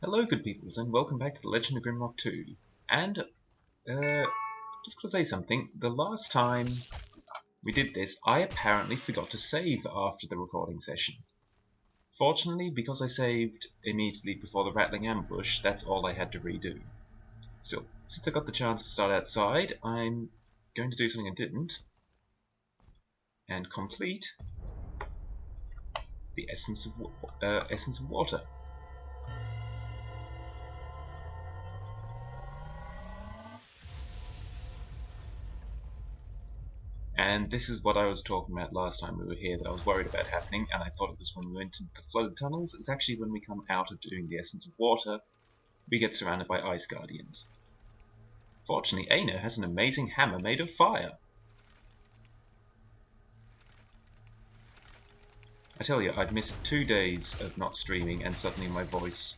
Hello, good peoples, and welcome back to the Legend of Grimrock 2. And, just gonna say something. The last time we did this, I apparently forgot to save after the recording session. Fortunately, because I saved immediately before the rattling ambush, that's all I had to redo. Still, since I got the chance to start outside, I'm going to do something I didn't, and complete the essence of water. And this is what I was talking about last time we were here that I was worried about happening, and I thought it was when we went into the flooded tunnels. It's actually when we come out of doing the essence of water, we get surrounded by ice guardians. Fortunately, Aina has an amazing hammer made of fire. I tell you, I've missed 2 days of not streaming, and suddenly my voice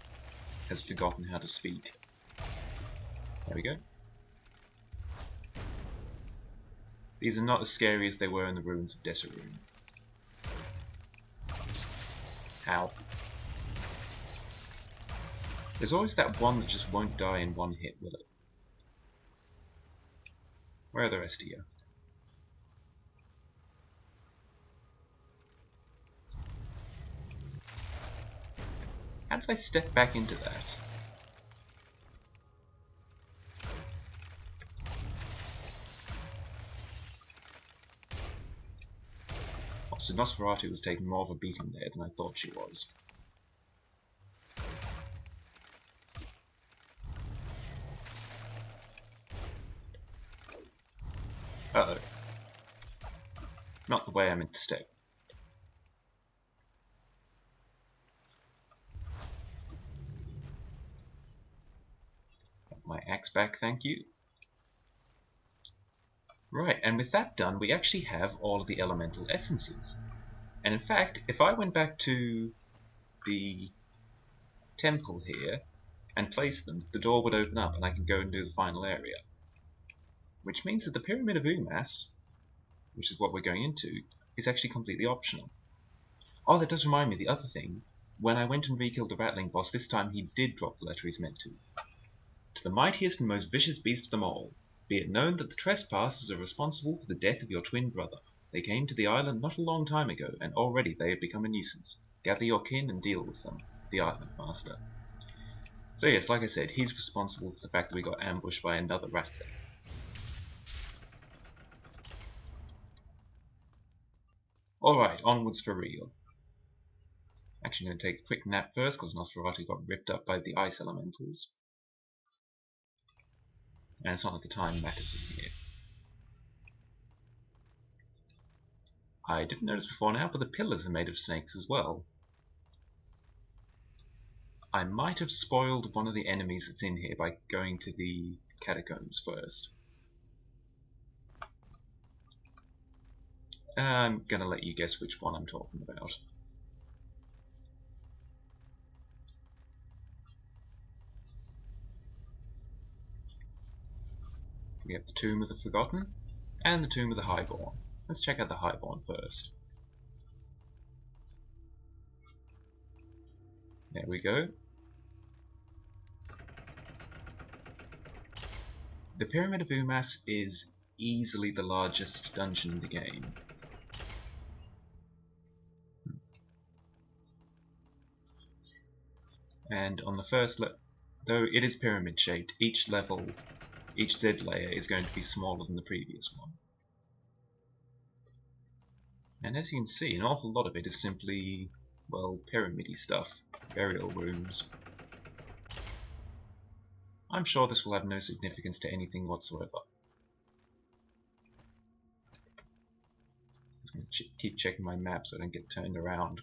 has forgotten how to speak. There we go. These are not as scary as they were in the ruins of Desaroon. Ow. There's always that one that just won't die in one hit, will it? Where are the rest of you? How did I step back into that? So Nosferatu was taking more of a beating there than I thought she was. Uh-oh. Not the way I meant to step. My axe back, thank you. Right, and with that done, we actually have all of the elemental essences. And in fact, if I went back to the temple here and placed them, the door would open up and I can go and do the final area. Which means that the Pyramid of Umas, which is what we're going into, is actually completely optional. Oh, that does remind me, the other thing. When I went and re-killed the Rattling boss, this time he did drop the letter he's meant to. To the mightiest and most vicious beast of them all, be it known that the trespassers are responsible for the death of your twin brother. They came to the island not a long time ago, and already they have become a nuisance. Gather your kin and deal with them. The Island Master. So yes, like I said, he's responsible for the fact that we got ambushed by another Rattling. Alright, onwards for real. Actually, I'm going to take a quick nap first, because Nosferatu got ripped up by the ice elementals. And it's not like the time matters in here. I didn't notice before now, but the pillars are made of snakes as well. I might have spoiled one of the enemies that's in here by going to the catacombs first. I'm gonna let you guess which one I'm talking about. We have the Tomb of the Forgotten and the Tomb of the Highborn. Let's check out the Highborn first. There we go. The Pyramid of Umas is easily the largest dungeon in the game. And on the first though it is pyramid shaped, each level, each Z layer is going to be smaller than the previous one. And as you can see, an awful lot of it is simply, well, pyramid-y stuff. Burial rooms. I'm sure this will have no significance to anything whatsoever. I'm just going to keep checking my map so I don't get turned around.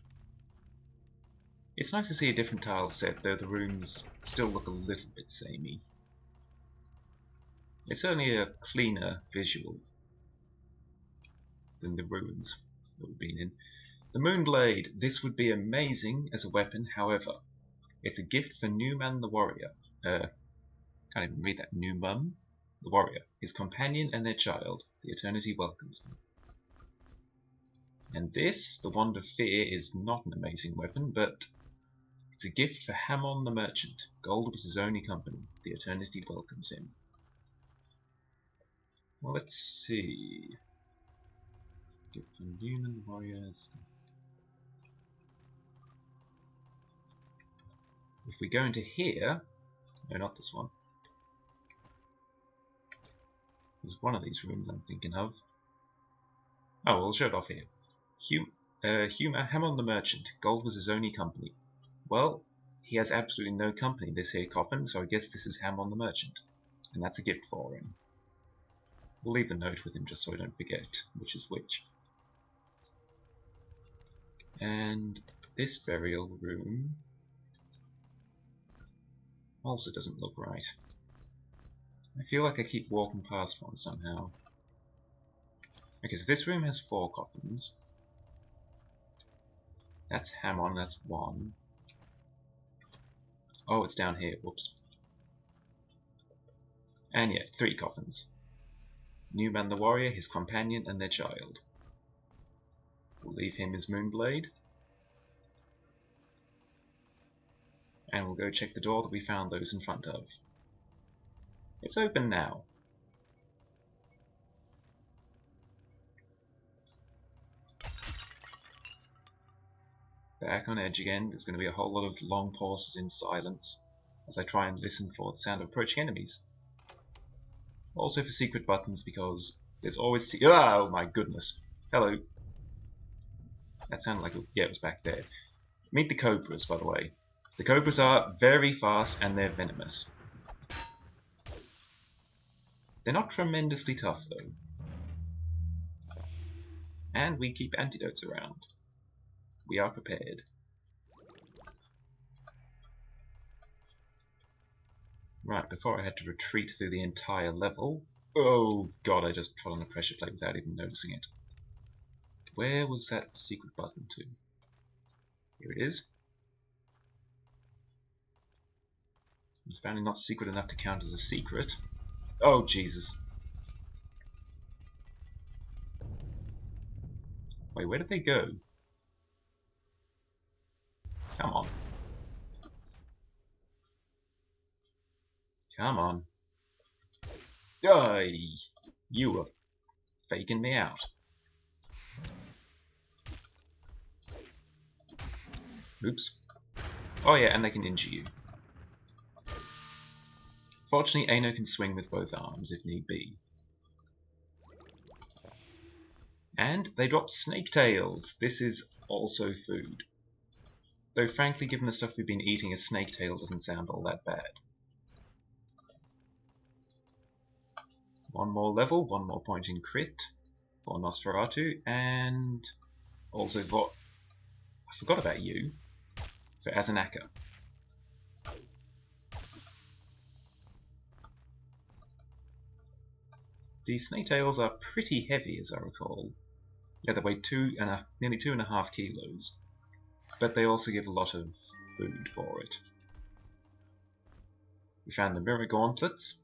It's nice to see a different tile set, though the rooms still look a little bit samey. It's certainly a cleaner visual than the ruins that we've been in. The Moonblade. This would be amazing as a weapon, however, it's a gift for Newman the Warrior. Can't even read that. Newman the Warrior. His companion and their child. The Eternity welcomes them. And this, the Wand of Fear, is not an amazing weapon, but It's a gift for Hammon the Merchant. Gold was his only company. The eternity welcomes him. Well, let's see. Gift from human warriors. If we go into here, no, not this one. There's one of these rooms I'm thinking of. Oh, we'll show it off here. Hammon the Merchant. Gold was his only company. Well, he has absolutely no company in this here coffin, so I guess this is Hammon the Merchant. And that's a gift for him. We'll leave the note with him just so I don't forget which is which. And this burial room also doesn't look right. I feel like I keep walking past one somehow. Okay, so this room has 4 coffins. That's Hammon, that's 1. Oh, it's down here, whoops. And yeah, 3 coffins. Newman the warrior, his companion, and their child. We'll leave him his Moonblade. And we'll go check the door that we found those in front of. It's open now. Back on edge again. There's going to be a whole lot of long pauses in silence as I try and listen for the sound of approaching enemies. Also for secret buttons, because there's always... Oh my goodness. Hello. That sounded like... Yeah, it was back there. Meet the cobras, by the way. The cobras are very fast and they're venomous. They're not tremendously tough, though. And we keep antidotes around. We are prepared. Right, before I had to retreat through the entire level... Oh god, I just trod on a pressure plate without even noticing it. Where was that secret button to? Here it is. It's apparently not secret enough to count as a secret. Oh, Jesus. Wait, where did they go? Come on. Come on. Ay, you were faking me out. Oops. Oh yeah, and they can injure you. Fortunately, Aino can swing with both arms if need be. And they drop snake tails. This is also food. Though frankly, given the stuff we've been eating, a snake tail doesn't sound all that bad. One more level, one more point in crit for Nosferatu, and also for... I forgot about you, for Azanaka. These snake tails are pretty heavy, as I recall. Yeah, they weigh nearly 2.5 kilos, but they also give a lot of food for it. We found the mirror gauntlets,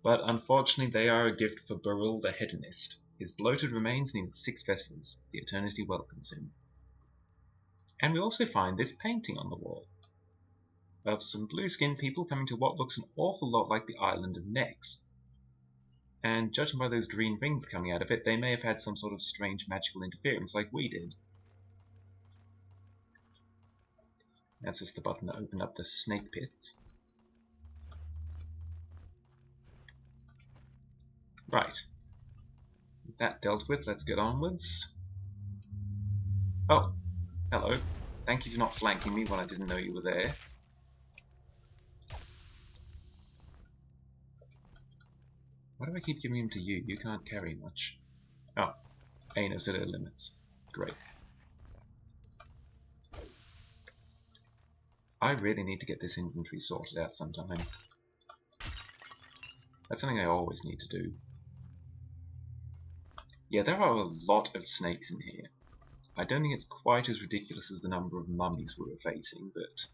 but unfortunately they are a gift for Burrell the Hedonist. His bloated remains need 6 vessels. The eternity welcomes him. And we also find this painting on the wall of some blue-skinned people coming to what looks an awful lot like the island of Nex. And judging by those green rings coming out of it, they may have had some sort of strange magical interference like we did. That's just the button that opened up the snake pits. Right. With that dealt with, let's get onwards. Oh, hello. Thank you for not flanking me when I didn't know you were there. Why do I keep giving him to you? You can't carry much. Oh, Aino's at her limits. Great. I really need to get this inventory sorted out sometime. That's something I always need to do. Yeah, there are a lot of snakes in here. I don't think it's quite as ridiculous as the number of mummies we were facing, but...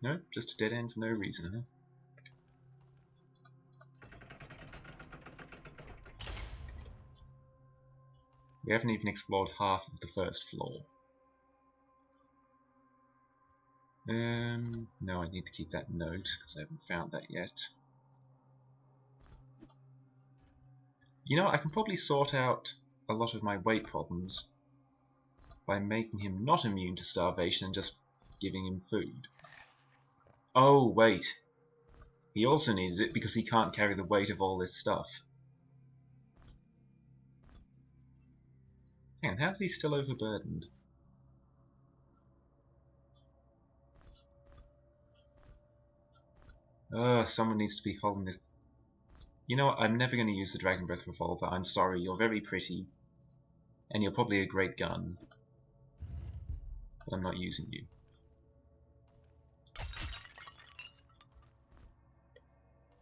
No, just a dead end for no reason, huh? We haven't even explored half of the first floor. No, I need to keep that note because I haven't found that yet. You know, I can probably sort out a lot of my weight problems by making him not immune to starvation and just giving him food. Oh, wait. He also needed it because he can't carry the weight of all this stuff. Hang on, how's he still overburdened? Someone needs to be holding this. You know what, I'm never going to use the Dragon Breath Revolver. I'm sorry, you're very pretty. And you're probably a great gun. But I'm not using you.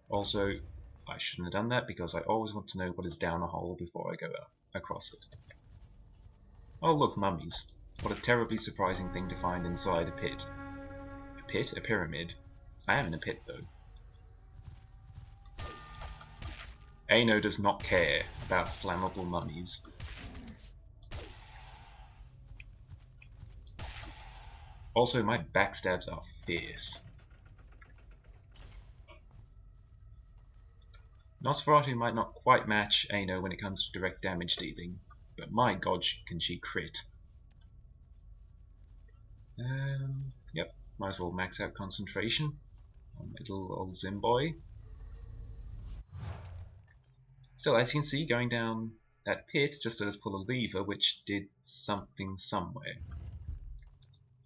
Also, I shouldn't have done that because I always want to know what is down a hole before I go across it. Oh look, mummies. What a terribly surprising thing to find inside a pit. A pit? A pyramid. I am in a pit though. Ano does not care about flammable mummies. Also, my backstabs are fierce. Nosferatu might not quite match Ano when it comes to direct damage dealing, but my god can she crit. Yep, might as well max out concentration on little old Zimboy. Still, as you can see, going down that pit just let us pull a lever which did something somewhere.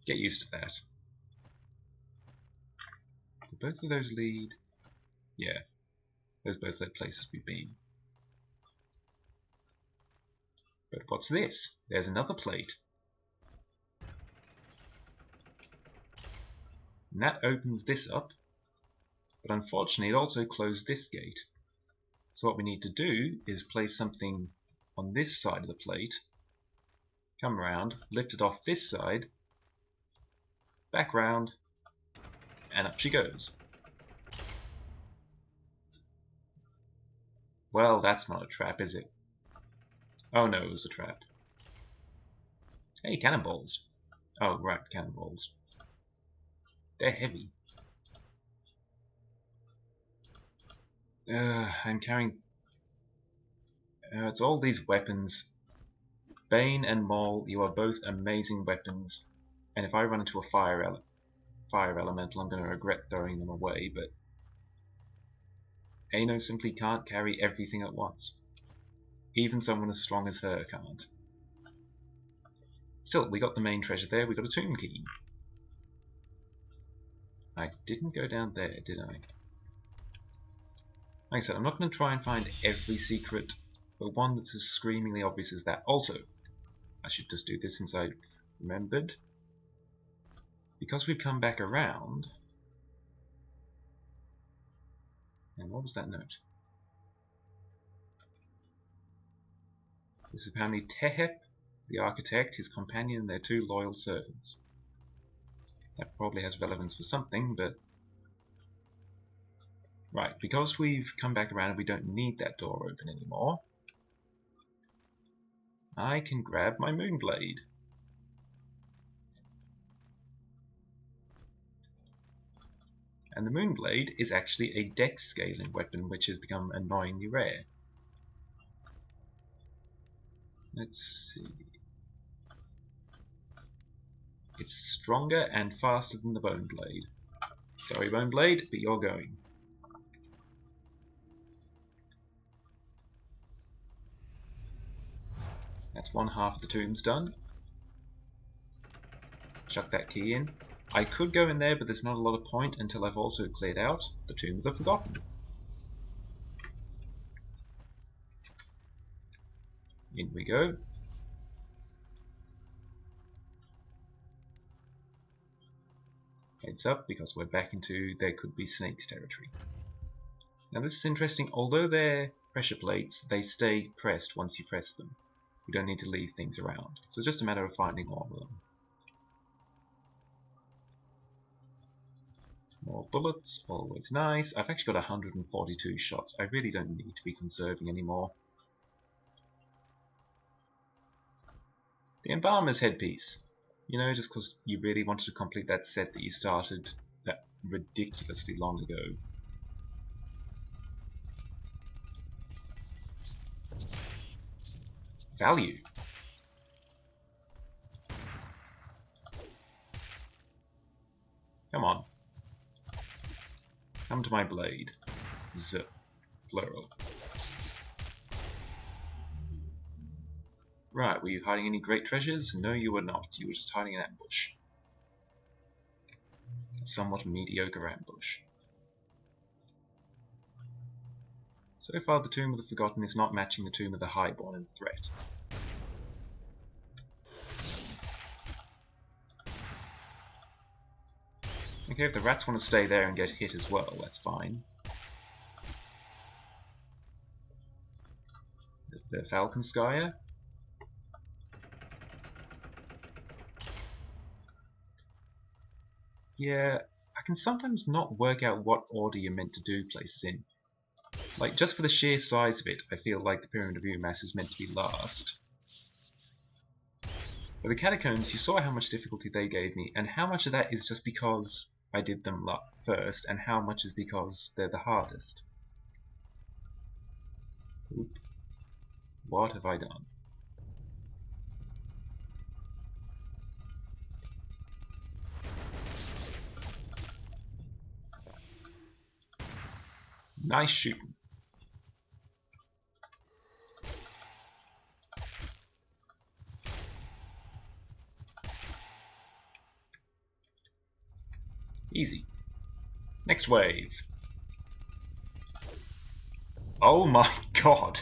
Get used to that. Do both of those lead? Yeah, those both lead places we've been. But what's this? There's another plate. And that opens this up, but unfortunately it also closed this gate. So what we need to do is place something on this side of the plate, come around, lift it off this side, back round, and up she goes. Well, that's not a trap, is it? Oh no, it was a trap. Hey, cannonballs. Oh, right, cannonballs. They're heavy. I'm carrying... it's all these weapons. Bane and Maul, you are both amazing weapons. And if I run into a fire elemental, I'm going to regret throwing them away, but... Ano simply can't carry everything at once. Even someone as strong as her can't. Still, we got the main treasure there, we got a tomb key. I didn't go down there, did I? Like I said, I'm not going to try and find every secret, but one that's as screamingly obvious as that. Also, I should just do this since I remembered. Because we've come back around... And what was that note? This is apparently Tehep, the architect, his companion, and their 2 loyal servants. That probably has relevance for something, but... Right, because we've come back around and we don't need that door open anymore, I can grab my Moonblade. And the Moonblade is actually a dex scaling weapon, which has become annoyingly rare. Let's see. It's stronger and faster than the Bone Blade. Sorry, Bone Blade, but you're going. That's one half of the tomb's done. Chuck that key in. I could go in there, but there's not a lot of point until I've also cleared out the tombs of Forgotten. In we go. Heads up, because we're back into there could be snakes territory. Now this is interesting. Although they're pressure plates, they stay pressed once you press them. You don't need to leave things around. So it's just a matter of finding all of them. More bullets, always nice. I've actually got 142 shots. I really don't need to be conserving anymore. The Embalmer's headpiece. You know, just because you really wanted to complete that set that you started that ridiculously long ago. Value. Come on. Come to my blade. Z. Plural. Right, were you hiding any great treasures? No, you were not. You were just hiding an ambush. A somewhat mediocre ambush. So far, the Tomb of the Forgotten is not matching the Tomb of the Highborn in threat. Okay, if the rats want to stay there and get hit as well, that's fine. The Falconskaya. Yeah, I can sometimes not work out what order you're meant to do places in. Like, just for the sheer size of it, I feel like the Pyramid of Umass is meant to be last. But the Catacombs, you saw how much difficulty they gave me, and how much of that is just because I did them first, and how much is because they're the hardest. Oop. What have I done? Nice shooting. Easy. Next wave. Oh my god!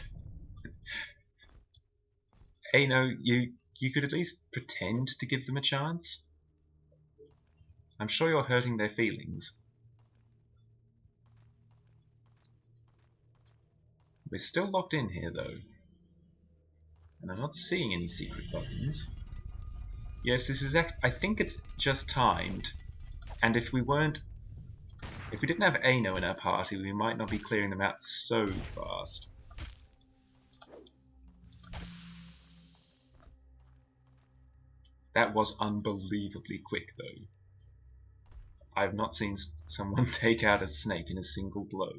Hey, no, you could at least pretend to give them a chance. I'm sure you're hurting their feelings. We're still locked in here, though. And I'm not seeing any secret buttons. Yes, this is I think it's just timed. And if we didn't have Ano in our party, we might not be clearing them out so fast. That was unbelievably quick, though. I've not seen someone take out a snake in a single blow.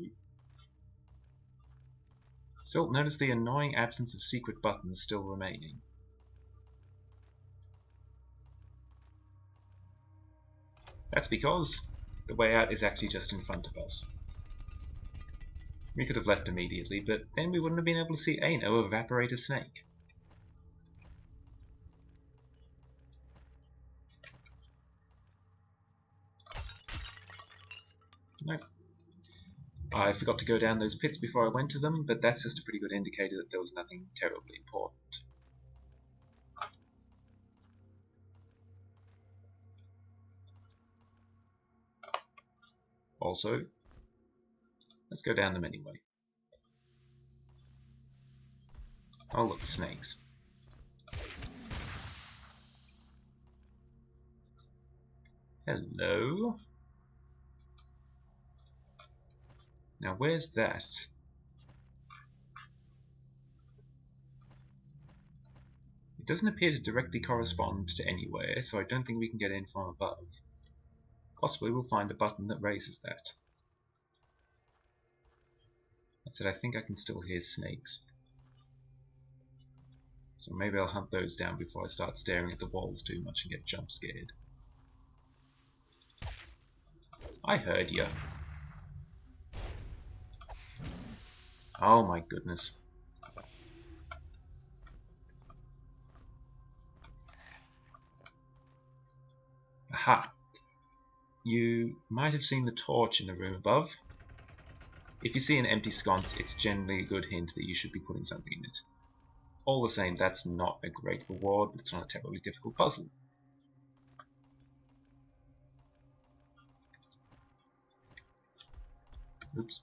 Still, notice the annoying absence of secret buttons still remaining. That's because the way out is actually just in front of us. We could have left immediately, but then we wouldn't have been able to see Ano evaporate a snake. Nope. I forgot to go down those pits before I went to them, but that's just a pretty good indicator that there was nothing terribly important. Also, let's go down them anyway. Oh look, snakes. Hello? Now where's that? It doesn't appear to directly correspond to anywhere, so I don't think we can get in from above. Possibly we'll find a button that raises that. That said, I think I can still hear snakes. So maybe I'll hunt those down before I start staring at the walls too much and get jump scared. I heard you. Oh my goodness. Aha! You might have seen the torch in the room above. If you see an empty sconce, it's generally a good hint that you should be putting something in it. All the same, that's not a great reward, but it's not a terribly difficult puzzle. Oops.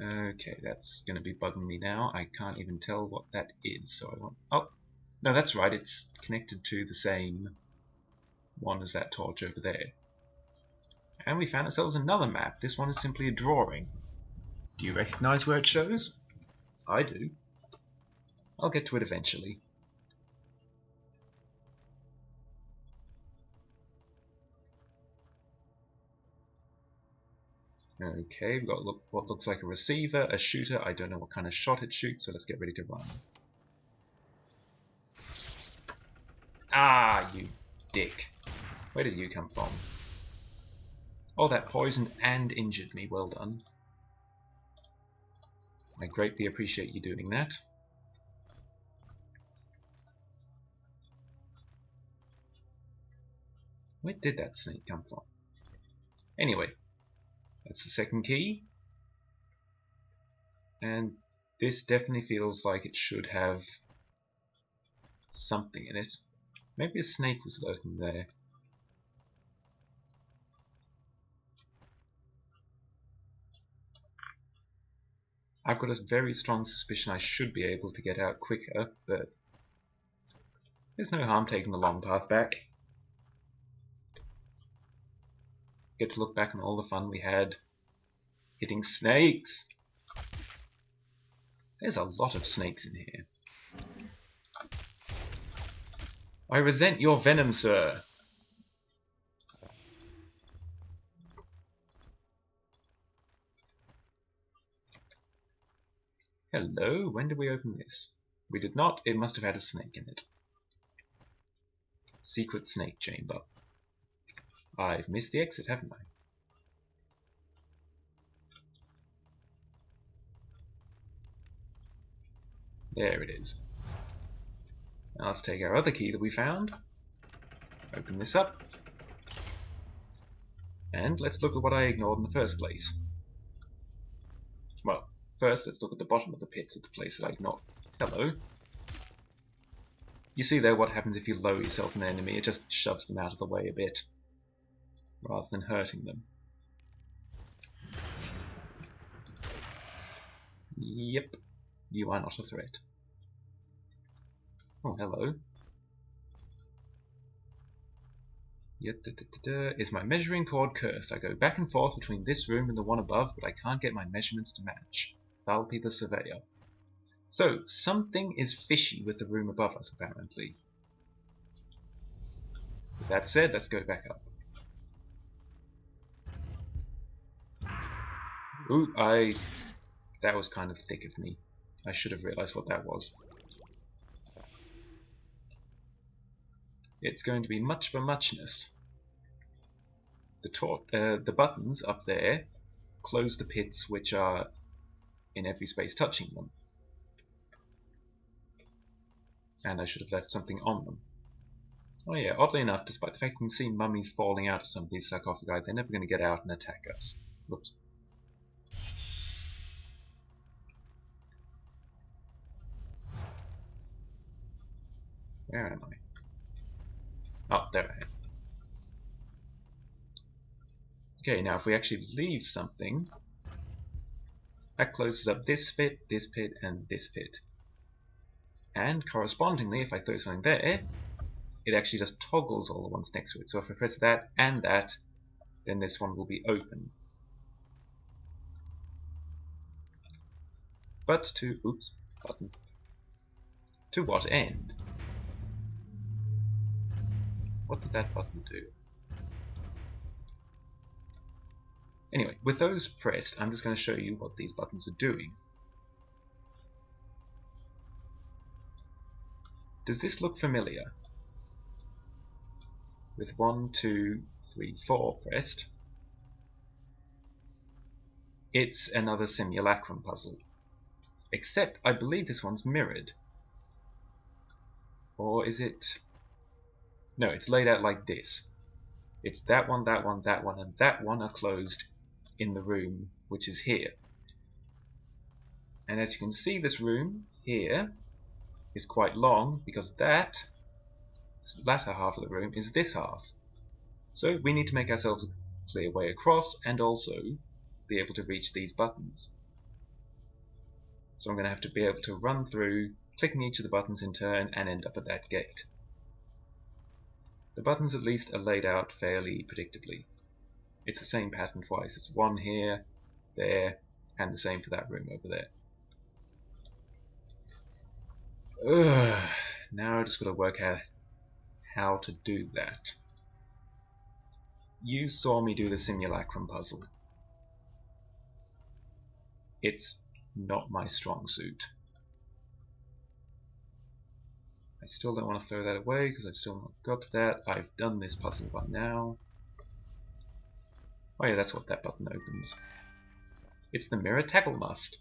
Okay, that's going to be bugging me now. I can't even tell what that is, so I want... Oh! No, that's right, it's connected to the same one as that torch over there. And we found ourselves another map. This one is simply a drawing. Do you recognize where it shows? I do. I'll get to it eventually. Okay, we've got what looks like a receiver, a shooter. I don't know what kind of shot it shoots, so let's get ready to run. Ah, you dick. Where did you come from? Oh, that poisoned and injured me. Well done. I greatly appreciate you doing that. Where did that snake come from? Anyway, that's the second key. And this definitely feels like it should have something in it. Maybe a snake was lurking there. I've got a very strong suspicion I should be able to get out quicker, but there's no harm taking the long path back. Get to look back on all the fun we had hitting snakes. There's a lot of snakes in here. I resent your venom, sir. Hello, when did we open this? We did not. It must have had a snake in it. Secret snake chamber. I've missed the exit, haven't I? There it is. Now let's take our other key that we found. Open this up. And let's look at what I ignored in the first place. Well, first let's look at the bottom of the pits at the place that I ignored. Hello. You see there what happens if you lower yourself an enemy, it just shoves them out of the way a bit, rather than hurting them. Yep, you are not a threat. Oh, hello. Is my measuring cord cursed? I go back and forth between this room and the one above, but I can't get my measurements to match. Thalpi the Surveyor. So, something is fishy with the room above us, apparently. With that said, let's go back up. Ooh, that was kind of thick of me. I should have realized what that was. It's going to be much of a muchness. The buttons up there close the pits which are in every space touching them. And I should have left something on them. Oh yeah, oddly enough, despite the fact we can see mummies falling out of some of these sarcophagi, they're never going to get out and attack us. Whoops. Where am I? Oh, there I am. Okay, now if we actually leave something, that closes up this pit, and this pit. And correspondingly, if I throw something there, it actually just toggles all the ones next to it. So if I press that and that, then this one will be open. But to, oops, button. To what end? What did that button do? Anyway, with those pressed, I'm just going to show you what these buttons are doing. Does this look familiar? With 1, 2, 3, 4 pressed, it's another simulacrum puzzle. Except, I believe this one's mirrored. Or is it... No, it's laid out like this. It's that one, that one, that one, and that one are closed in the room, which is here. And as you can see, this room here is quite long, because that latter half of the room is this half. So we need to make ourselves a clear way across, and also be able to reach these buttons. So I'm going to have to be able to run through, clicking each of the buttons in turn, and end up at that gate. The buttons at least are laid out fairly predictably. It's the same pattern twice. It's one here, there, And the same for that room over there. Ugh. Now I just got to work out how to do that. You saw me do the simulacrum puzzle. It's not my strong suit. I still don't want to throw that away because I've still not got to that. I've done this puzzle by now. Oh yeah, that's what that button opens. It's the mirror tackle must.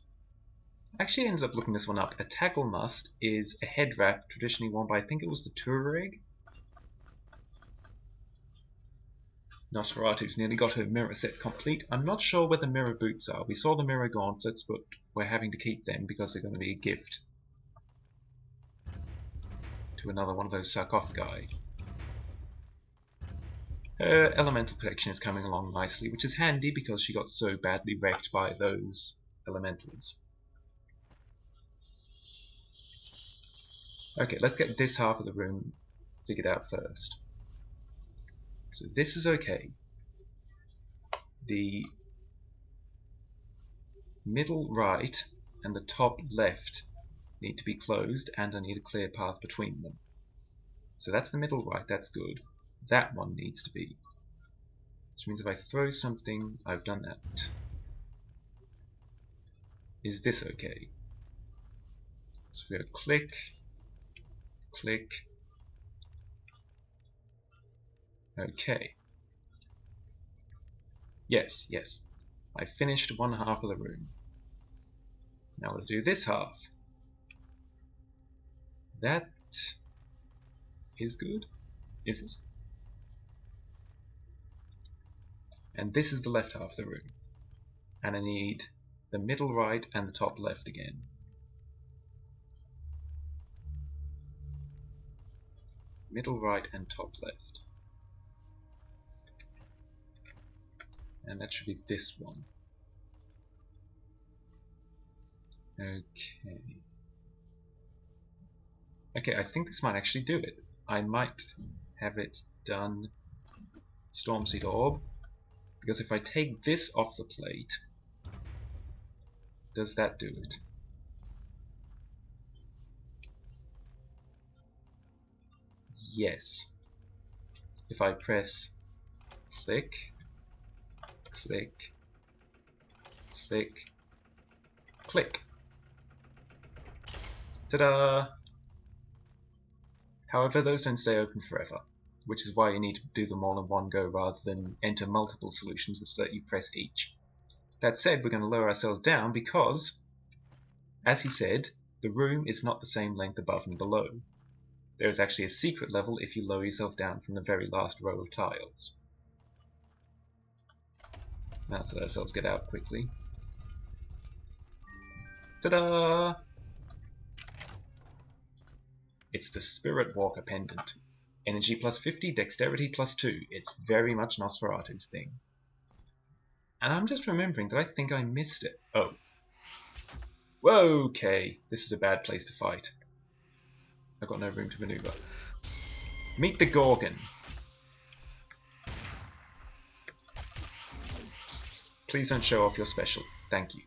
I actually ended up looking this one up. A tackle must is a head wrap traditionally worn by, I think it was the Tuareg. Nosferatu's nearly got her mirror set complete. I'm not sure where the mirror boots are. We saw the mirror gauntlets, but we're having to keep them because they're going to be a gift to another one of those sarcophagi. Her elemental protection is coming along nicely, which is handy because she got so badly wrecked by those elementals. Okay, let's get this half of the room figured out first. So this is okay. The middle right and the top left need to be closed, and I need a clear path between them. So that's the middle right, that's good. That one needs to be. Which means if I throw something, I've done that. Is this okay? So we go click, click. Okay. Yes, yes. I finished one half of the room. Now we'll do this half. That is good, is it? And this is the left half of the room. And I need the middle right and the top left again. Middle right and top left. And that should be this one. Okay. Okay, I think this might actually do it. I might have it done Stormseed Orb, because if I take this off the plate, does that do it? Yes. If I press click, click, click, click. Ta-da! However, those don't stay open forever, which is why you need to do them all in one go rather than enter multiple solutions which let you press each. That said, we're going to lower ourselves down because, as he said, the room is not the same length above and below. There is actually a secret level if you lower yourself down from the very last row of tiles. Now let's let ourselves get out quickly. Ta-da! It's the Spirit Walker pendant. Energy plus 50, dexterity plus 2. It's very much Nosferatu's thing. And I'm just remembering that I think I missed it. Oh. Okay, this is a bad place to fight. I've got no room to maneuver. Meet the Gorgon. Please don't show off your special. Thank you.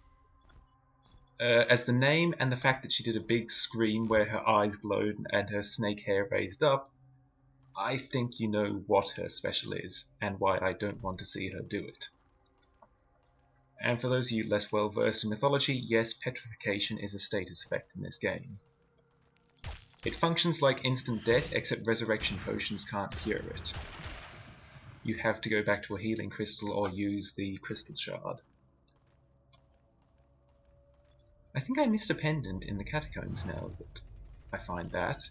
As the name and the fact that she did a big scream where her eyes glowed and her snake hair raised up, I think you know what her special is, and why I don't want to see her do it. And for those of you less well versed in mythology, yes, petrification is a status effect in this game. It functions like instant death, except resurrection potions can't cure it. You have to go back to a healing crystal or use the crystal shard. I think I missed a pendant in the catacombs now that I find that.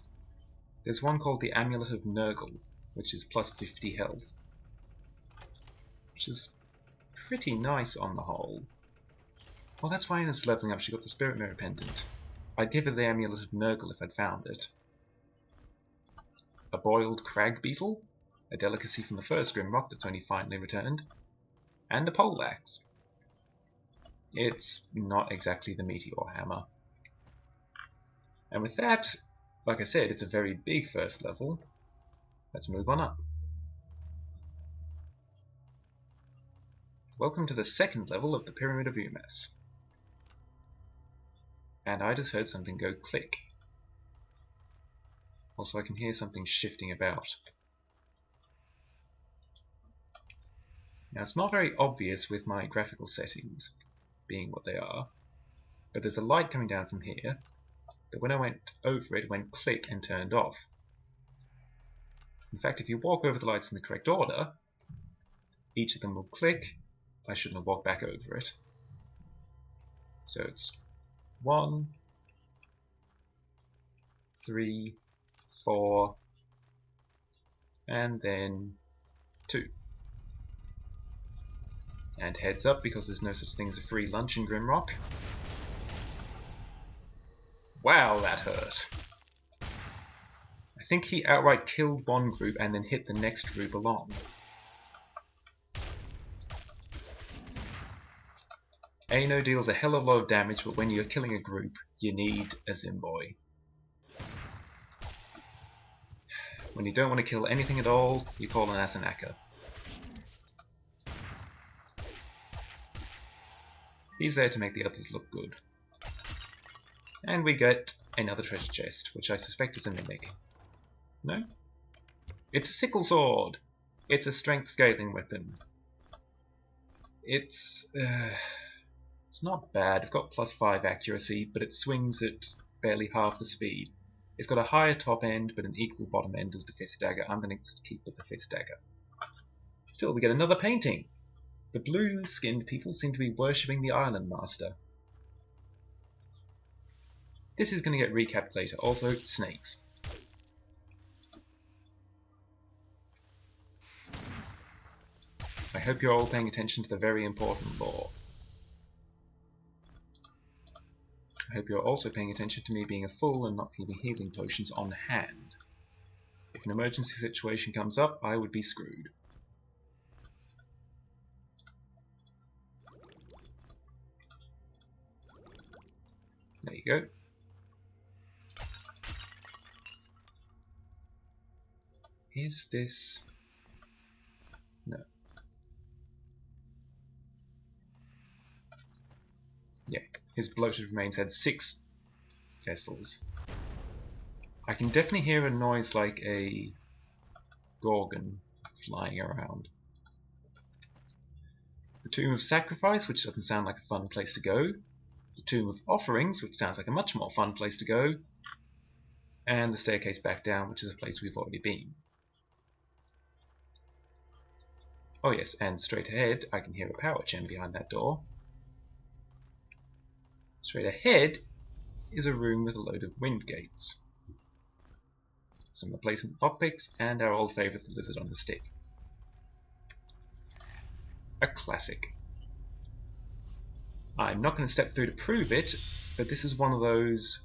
There's one called the Amulet of Nurgle, which is plus 50 health. Which is pretty nice on the whole. Well, that's why Anna's leveling up. She got the Spirit Mirror pendant. I'd give her the Amulet of Nurgle if I'd found it. A boiled crag beetle, a delicacy from the first Grimrock that's only finally returned, and a poleaxe. It's not exactly the Meteor Hammer. And with that, like I said, it's a very big first level. Let's move on up. Welcome to the second level of the Pyramid of Umas. And I just heard something go click. Also, I can hear something shifting about. Now, it's not very obvious with my graphical settings being what they are, but there's a light coming down from here, but when I went over it, it went click and turned off. In fact, if you walk over the lights in the correct order, each of them will click. I shouldn't have walked back over it. So it's 1, 3, 4, and then 2. And heads up, because there's no such thing as a free lunch in Grimrock. Wow, that hurt. I think he outright killed one group and then hit the next group along. Ano deals a hell of a lot of damage, but when you're killing a group, you need a Zimboy. When you don't want to kill anything at all, you call an Asanaka. He's there to make the others look good. And we get another treasure chest, which I suspect is a mimic. No? It's a sickle sword! It's a strength scaling weapon. It's not bad. It's got +5 accuracy, but it swings at barely half the speed. It's got a higher top end, but an equal bottom end as the fist dagger. I'm going to keep with the fist dagger. Still, we get another painting! The blue-skinned people seem to be worshipping the Island Master. This is going to get recapped later. Also, snakes. I hope you're all paying attention to the very important lore. I hope you're also paying attention to me being a fool and not keeping healing potions on hand. If an emergency situation comes up, I would be screwed. There you go. Is this... No. Yeah, his bloated remains had 6 vessels. I can definitely hear a noise like a gorgon flying around. The Tomb of Sacrifice, which doesn't sound like a fun place to go. The Tomb of Offerings, which sounds like a much more fun place to go. And the staircase back down, which is a place we've already been. Oh yes, and straight ahead, I can hear a power gem behind that door. Straight ahead is a room with a load of wind gates. Some replacement lockpicks, and our old favourite, the lizard on the stick. A classic. I'm not going to step through to prove it, but this is one of those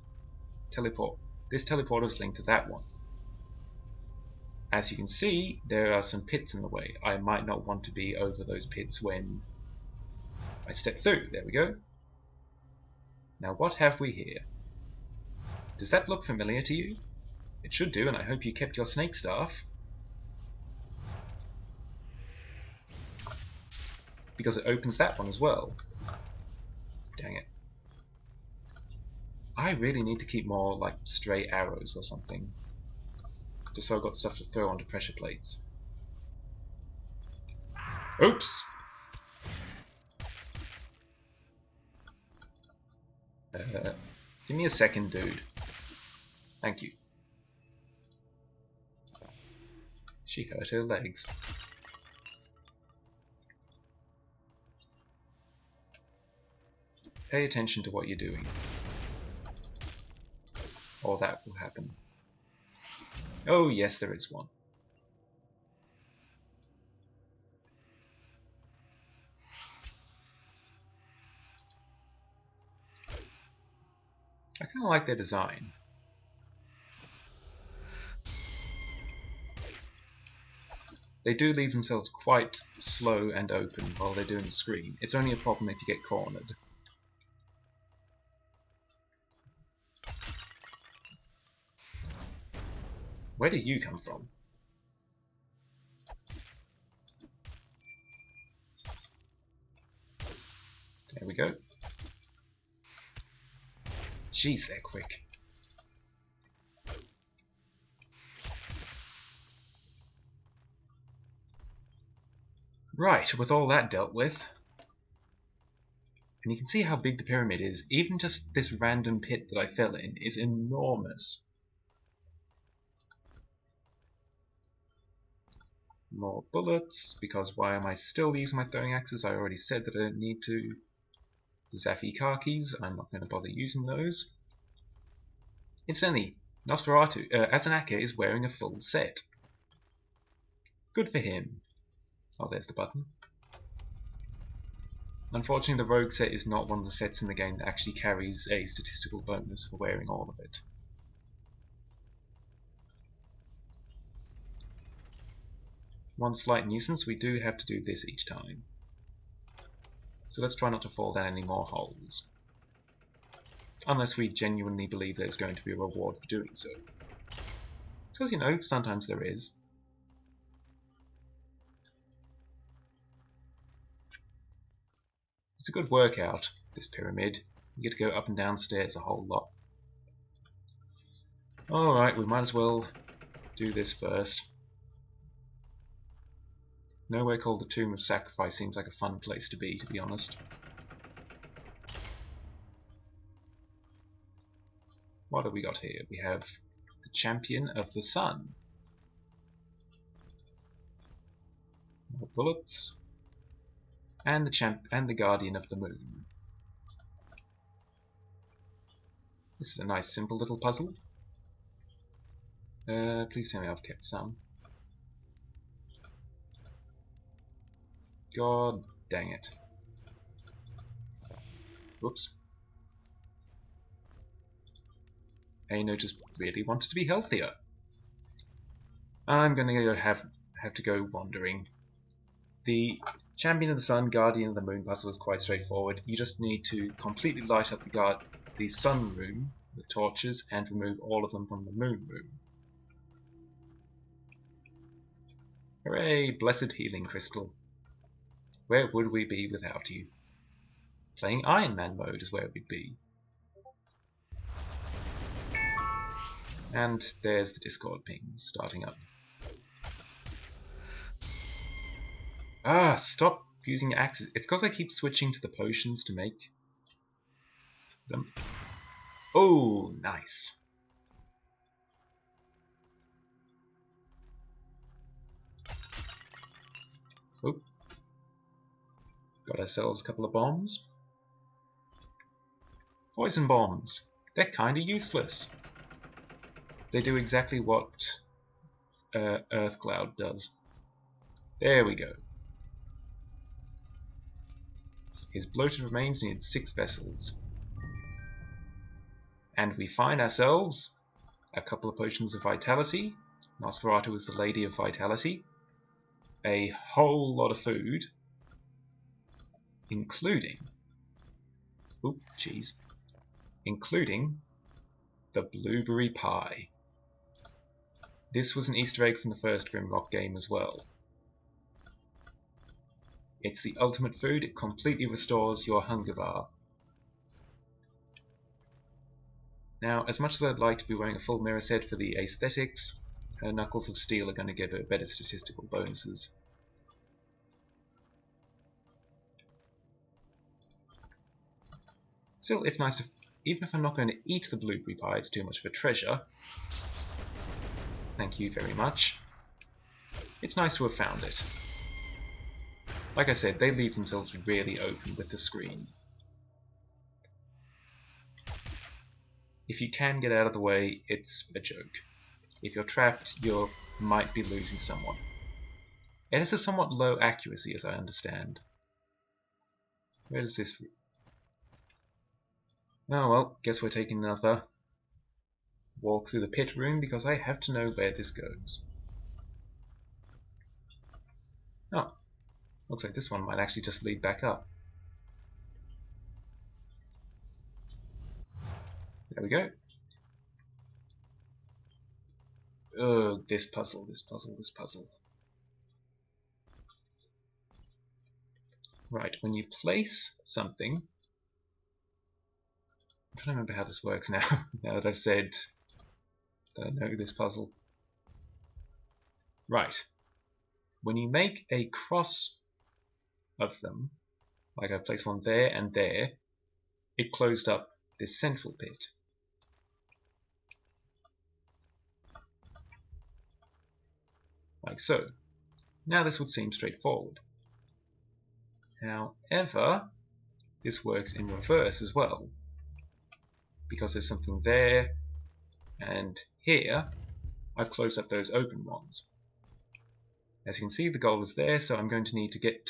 teleport. This teleporter is linked to that one. As you can see, there are some pits in the way. I might not want to be over those pits when I step through. There we go. Now what have we here? Does that look familiar to you? It should do, and I hope you kept your snake staff. Because it opens that one as well. Dang it. I really need to keep more, like, stray arrows or something. Just so I've got stuff to throw onto pressure plates. Oops! Give me a second, dude. Thank you. She hurt her legs. Pay attention to what you're doing. Or that will happen. Oh yes, there is one. I kind of like their design. They do leave themselves quite slow and open while they're doing the screen. It's only a problem if you get cornered. Where did you come from? There we go. jeez, they're quick. Right, with all that dealt with, and you can see how big the pyramid is. Even just this random pit that I fell in is enormous. More bullets, because why am I still using my throwing axes? I already said that I don't need to. The Zaffi khakis, I'm not going to bother using those. Incidentally, Nosferatu, Azanaka is wearing a full set. Good for him. Oh, there's the button. Unfortunately, the rogue set is not one of the sets in the game that actually carries a statistical bonus for wearing all of it. One slight nuisance, we do have to do this each time. So let's try not to fall down any more holes. Unless we genuinely believe there's going to be a reward for doing so. Because, you know, sometimes there is. It's a good workout, this pyramid. You get to go up and down stairs a whole lot. Alright, we might as well do this first. Nowhere called the Tomb of Sacrifice seems like a fun place to be honest. What have we got here? We have the Champion of the Sun. More bullets. And the Guardian of the Moon. This is a nice simple little puzzle. Please tell me I've kept some. God dang it. Whoops. Aino just really wanted to be healthier. I'm gonna have to go wandering. The Champion of the Sun, Guardian of the Moon puzzle is quite straightforward. You just need to completely light up the Sun room with torches and remove all of them from the Moon room. Hooray! Blessed healing crystal. Where would we be without you? Playing Iron Man mode is where we'd be. And there's the Discord ping starting up. Ah, stop using axes. It's because I keep switching to the potions to make them. Oh, nice. Oh. Got ourselves a couple of bombs. Poison bombs. They're kinda useless. They do exactly what Earth Cloud does. There we go. His bloated remains need 6 vessels. And we find ourselves a couple of potions of vitality. Nosferatu is the Lady of Vitality. A whole lot of food. Including the blueberry pie. This was an Easter egg from the first Grimrock game as well. It's the ultimate food, it completely restores your hunger bar. Now, as much as I'd like to be wearing a full mirror set for the aesthetics, her Knuckles of Steel are going to give her better statistical bonuses. Still, it's nice if, even if I'm not going to eat the blueberry pie, it's too much of a treasure. Thank you very much. It's nice to have found it. Like I said, they leave themselves really open with the screen. If you can get out of the way, it's a joke. If you're trapped, you might be losing someone. It has a somewhat low accuracy, as I understand. Where does this... Oh well, guess we're taking another walk through the pit room because I have to know where this goes. Oh, looks like this one might actually just lead back up. There we go. Oh, this puzzle. Right, when you place something, trying to remember how this works now, now that I've said that I know this puzzle. Right. When you make a cross of them, like I've placed one there and there, it closed up this central pit. Like so. Now this would seem straightforward. However, this works in reverse as well, because there's something there, and here I've closed up those open ones. As you can see, the goal is there, so I'm going to need to get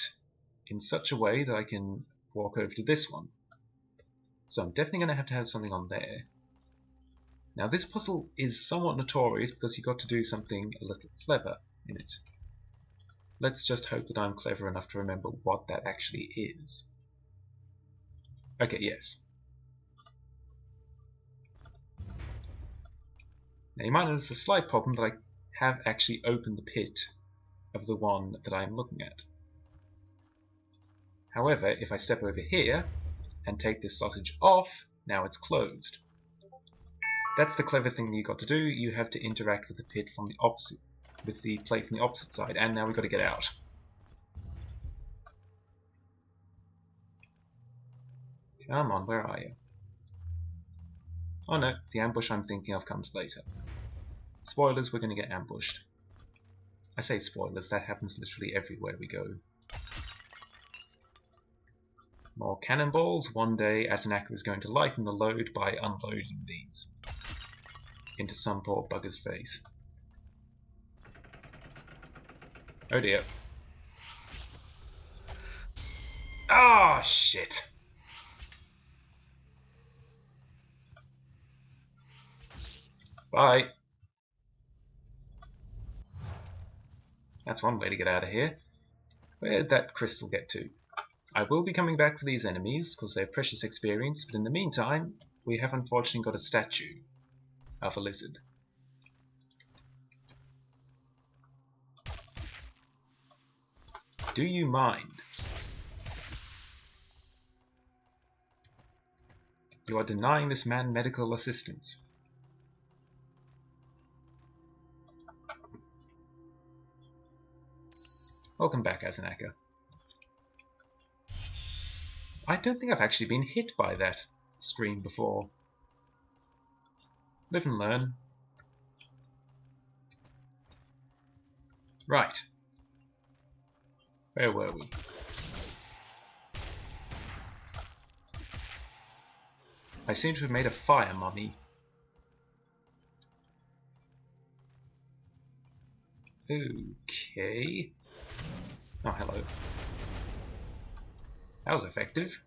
in such a way that I can walk over to this one. So I'm definitely going to have something on there. Now this puzzle is somewhat notorious because you've got to do something a little clever in it. Let's just hope that I'm clever enough to remember what that actually is. Okay, yes. Now you might notice a slight problem that I have actually opened the pit of the one that I'm looking at. However, if I step over here and take this sausage off, now it's closed. That's the clever thing you got to do. You have to interact with the pit from the opposite, with the plate from the opposite side, and now we've got to get out. Come on, where are you? Oh no, the ambush I'm thinking of comes later. Spoilers, we're going to get ambushed. I say spoilers, that happens literally everywhere we go. More cannonballs. One day Atanaka is going to lighten the load by unloading these into some poor bugger's face. Oh dear. Ah, shit. Bye. That's one way to get out of here. Where'd that crystal get to? I will be coming back for these enemies, because they're precious experience, but in the meantime, we have unfortunately got a statue of a lizard. Do you mind? You are denying this man medical assistance. Welcome back, Atanaka. I don't think I've actually been hit by that scream before. Live and learn. Right. Where were we? I seem to have made a fire mummy. Okay. Oh, hello. That was effective.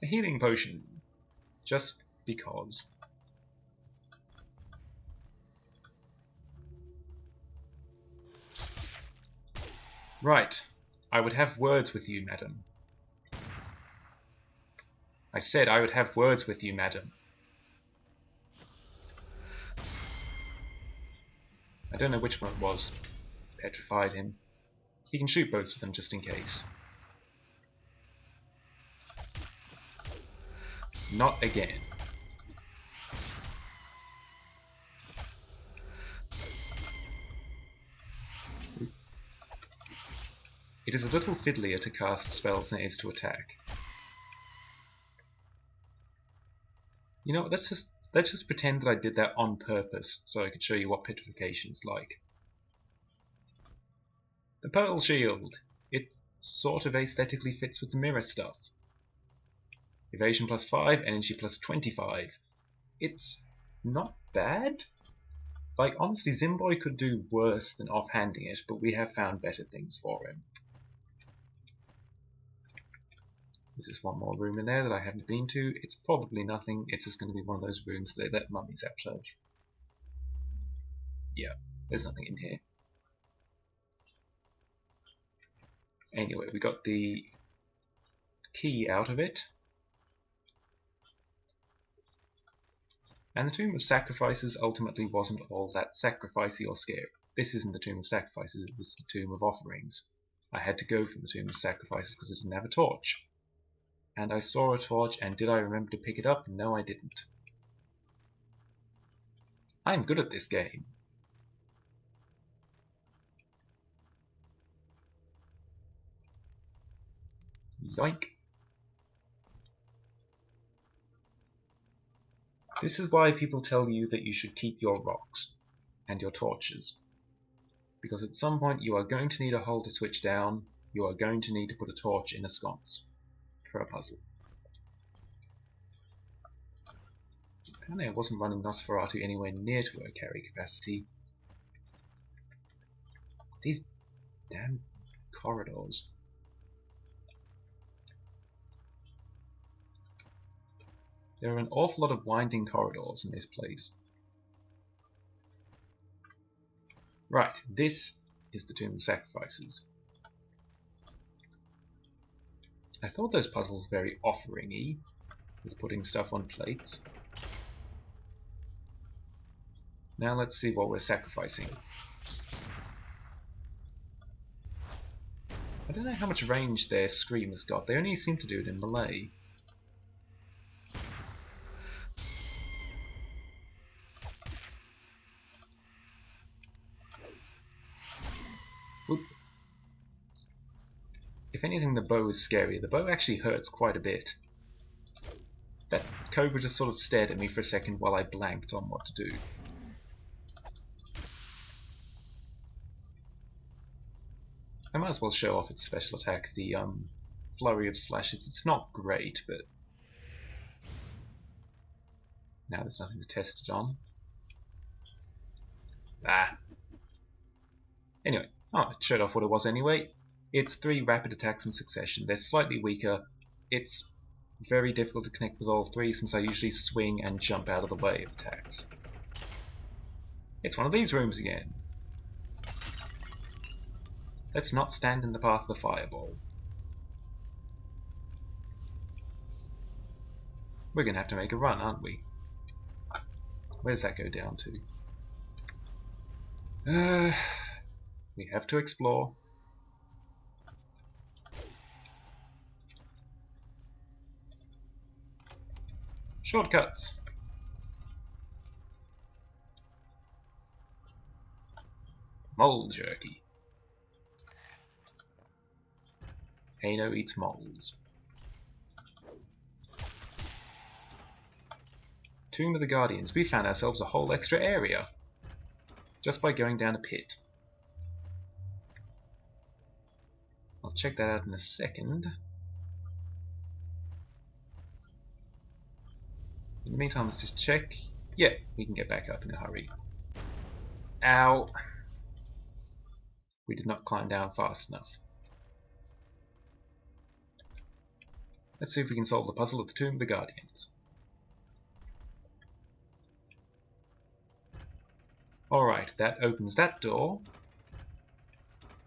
A healing potion. Just because. Right. I would have words with you, madam. I said I would have words with you, madam. I don't know which one it was. Petrified him. He can shoot both of them just in case. Not again. It is a little fiddlier to cast spells than it is to attack. You know, let's just pretend that I did that on purpose so I could show you what petrification is like. The Pearl Shield. It sort of aesthetically fits with the mirror stuff. Evasion plus 5, energy plus 25. It's not bad. Like, honestly, Zimboy could do worse than offhanding it, but we have found better things for him. There's just one more room in there that I haven't been to. It's probably nothing. It's just going to be one of those rooms they let mummies out of. Yeah, there's nothing in here. Anyway, we got the key out of it. And the Tomb of Sacrifices ultimately wasn't all that sacrificey or scary. This isn't the Tomb of Sacrifices, it was the Tomb of Offerings. I had to go from the Tomb of Sacrifices because it didn't have a torch. And I saw a torch, and did I remember to pick it up? No, I didn't. I'm good at this game. Yoink. This is why people tell you that you should keep your rocks and your torches. Because at some point you are going to need a hole to switch down, you are going to need to put a torch in a sconce for a puzzle. Apparently I wasn't running Nosferatu anywhere near to her carry capacity. These damn corridors. There are an awful lot of winding corridors in this place. Right, this is the Tomb of Sacrifices. I thought those puzzles were very offering-y, with putting stuff on plates. Now let's see what we're sacrificing. I don't know how much range their screamers got. They only seem to do it in melee. Oop. If anything, the bow is scarier. The bow actually hurts quite a bit. That cobra just sort of stared at me for a second while I blanked on what to do. I might as well show off its special attack, the flurry of slashes. It's not great, but now there's nothing to test it on. Anyway, it showed off what it was anyway. It's 3 rapid attacks in succession. They're slightly weaker. It's very difficult to connect with all 3 since I usually swing and jump out of the way of attacks. It's one of these rooms again. Let's not stand in the path of the fireball. We're going to have to make a run, aren't we? Where does that go down to? We have to explore. Shortcuts. Mole jerky. Ano eats moles. Tomb of the Guardians. We found ourselves a whole extra area just by going down a pit. I'll check that out in a second. In the meantime, let's just check. Yeah, we can get back up in a hurry. Ow! We did not climb down fast enough. Let's see if we can solve the puzzle of the Tomb of the Guardians. Alright, that opens that door.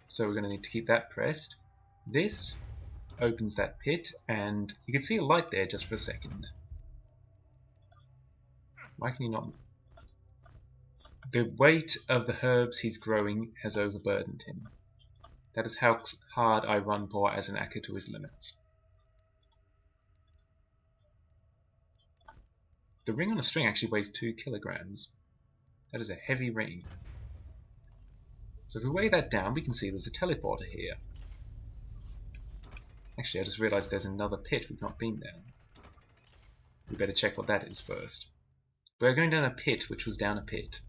So we're going to need to keep that pressed. This opens that pit, and you can see a light there just for a second. Why can you not... The weight of the herbs he's growing has overburdened him. That is how hard I run poor as an Akka to his limits. The ring on a string actually weighs 2 kilograms. That is a heavy ring. So if we weigh that down, we can see there's a teleporter here. Actually, I just realized there's another pit we've not been down. We better check what that is first. We're going down a pit which was down a pit.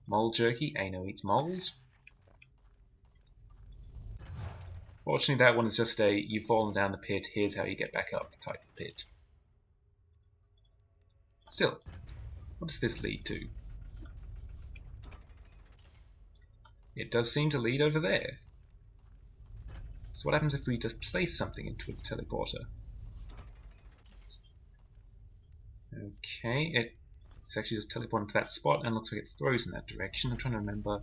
Mole jerky, Ano eats moles. Fortunately, that one is just a you've fallen down the pit, here's how you get back up type of pit. Still, what does this lead to? It does seem to lead over there. So what happens if we just place something into the teleporter? Okay, it's actually just teleporting to that spot and looks like it throws in that direction. I'm trying to remember.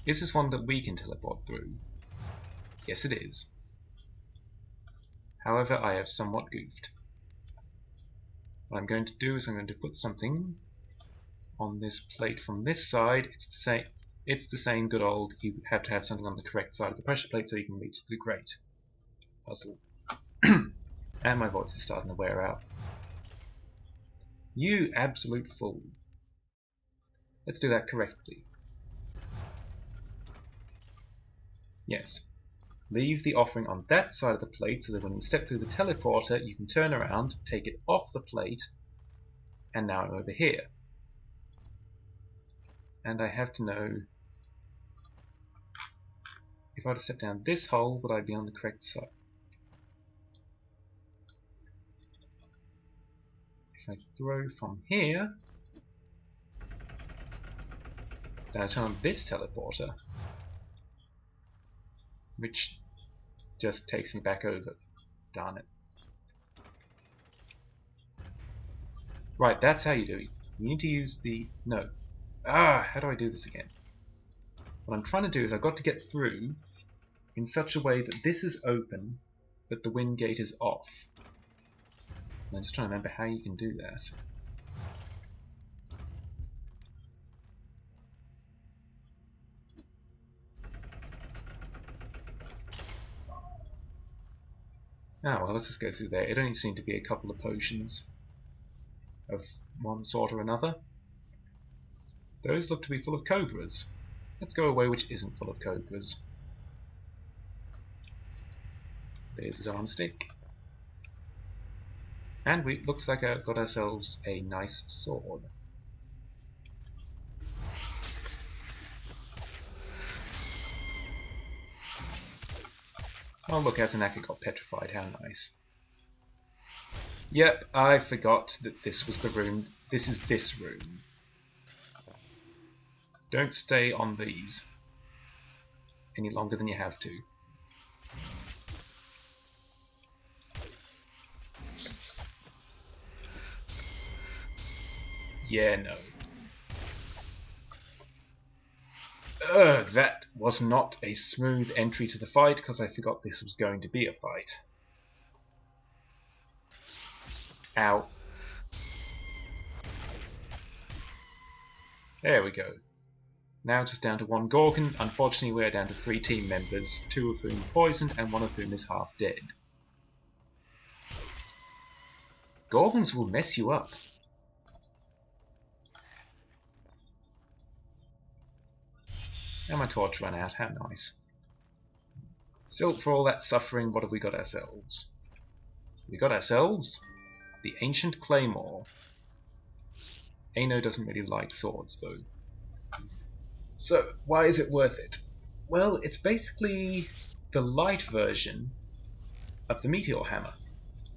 Is this one that we can teleport through? Yes, it is. However, I have somewhat goofed. What I'm going to do is I'm going to put something on this plate from this side. It's the same good old, you have to have something on the correct side of the pressure plate so you can reach the grate puzzle. And my voice is starting to wear out. You absolute fool. Let's do that correctly. Yes. Leave the offering on that side of the plate so that when you step through the teleporter, you can turn around, take it off the plate, and now I'm over here. And I have to know, if I were to step down this hole, would I be on the correct side? If I throw from here, then I turn on this teleporter, which just takes me back over. Darn it. Right, that's how you do it. You need to use the... no. How do I do this again? What I'm trying to do is I've got to get through in such a way that this is open, but the wind gate is off. And I'm just trying to remember how you can do that. Ah, well, let's just go through there. It only seemed to be a couple of potions of one sort or another. Those look to be full of cobras. Let's go away which isn't full of cobras. There's a darn stick. And we looks like I've got ourselves a nice sword. Oh look, Azanaka got petrified, how nice. Yep, I forgot that this was the room. This is this room. Don't stay on these any longer than you have to. Yeah, no. That was not a smooth entry to the fight because I forgot this was going to be a fight. Ow. There we go. Now just down to one Gorgon. Unfortunately, we're down to 3 team members, 2 of whom are poisoned and 1 of whom is half dead. Gorgons will mess you up. And my torch ran out, how nice. Still, for all that suffering, what have we got ourselves? We got ourselves the Ancient Claymore. Ano doesn't really like swords, though. So, why is it worth it? Well, it's basically the light version of the Meteor Hammer.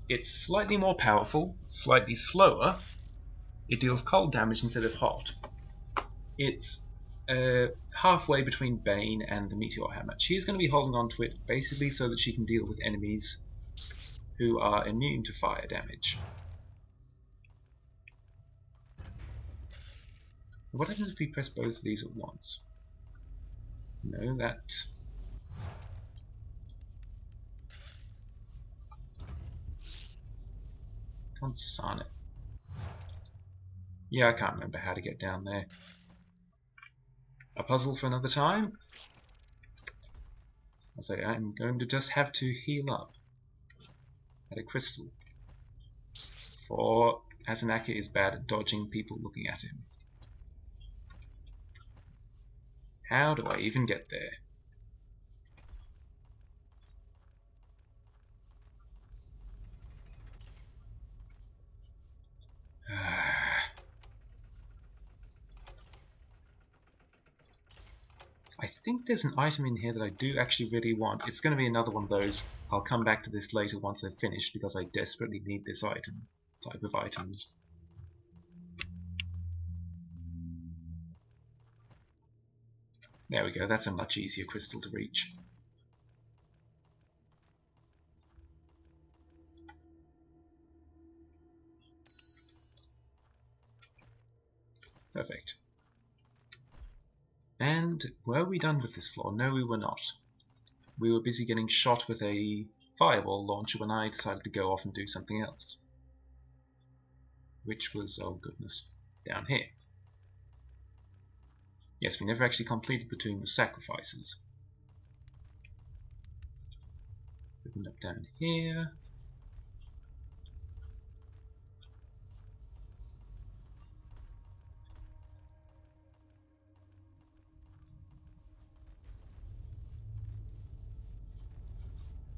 It's slightly more powerful, slightly slower. It deals cold damage instead of hot. It's halfway between Bane and the Meteor Hammer. She's going to be holding on to it basically so that she can deal with enemies who are immune to fire damage. What happens if we press both of these at once? No, that... can't sign it. Yeah, I can't remember how to get down there. A puzzle for another time? I say I'm going to just have to heal up at a crystal. For Azanaka is bad at dodging people looking at him. How do I even get there? I think there's an item in here that I do actually really want. It's going to be another one of those. I'll come back to this later once I've finished because I desperately need this item. Type of items. There we go, that's a much easier crystal to reach. Perfect. And were we done with this floor? No, we were not. We were busy getting shot with a fireball launcher when I decided to go off and do something else. Which was, oh goodness, down here. Yes, we never actually completed the Tomb of Sacrifices. Open up down here.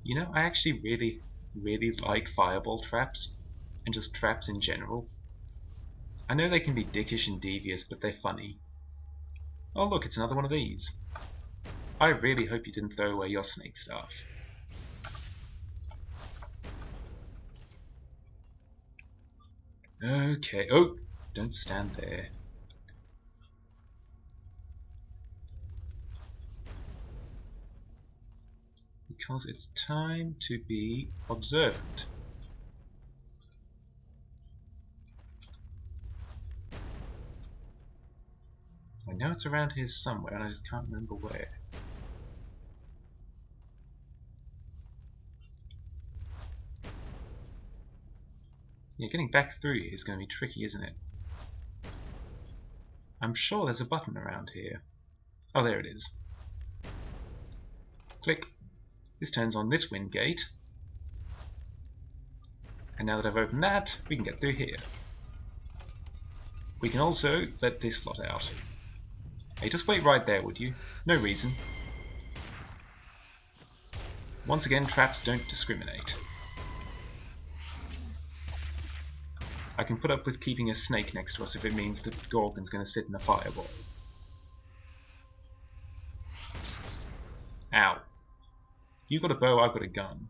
You know, I actually really like fireball traps, and just traps in general. I know they can be dickish and devious, but they're funny. Oh look, it's another one of these. I really hope you didn't throw away your snake staff. Okay, oh, don't stand there. Because it's time to be observant. I know it's around here somewhere, and I just can't remember where. Yeah, getting back through here is going to be tricky, isn't it? I'm sure there's a button around here. Oh, there it is. Click. This turns on this wind gate. And now that I've opened that, we can get through here. We can also let this lot out. Hey, just wait right there, would you? No reason. Once again, traps don't discriminate. I can put up with keeping a snake next to us if it means that Gorgon's going to sit in a fireball. Ow. You got a bow, I've got a gun.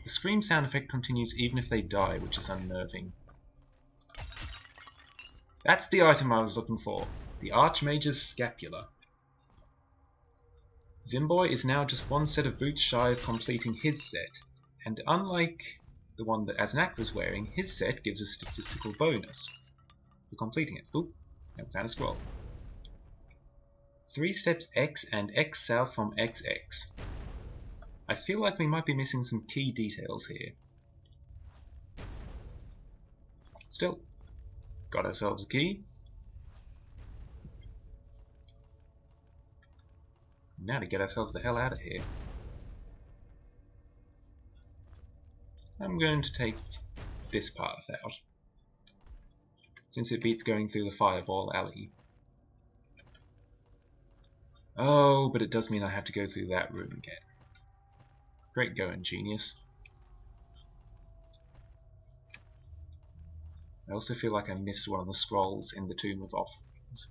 The scream sound effect continues even if they die, which is unnerving. That's the item I was looking for. The Archmage's Scapula. Zimboy is now just one set of boots shy of completing his set, and unlike the one that Aznak was wearing, his set gives a statistical bonus for completing it. Oop, I found a scroll. 3 steps X and X south from XX. I feel like we might be missing some key details here. Still, got ourselves a key. Now to get ourselves the hell out of here. I'm going to take this path out, since it beats going through the fireball alley. Oh, but it does mean I have to go through that room again. Great going, genius. I also feel like I missed one of the scrolls in the Tomb of Offerings.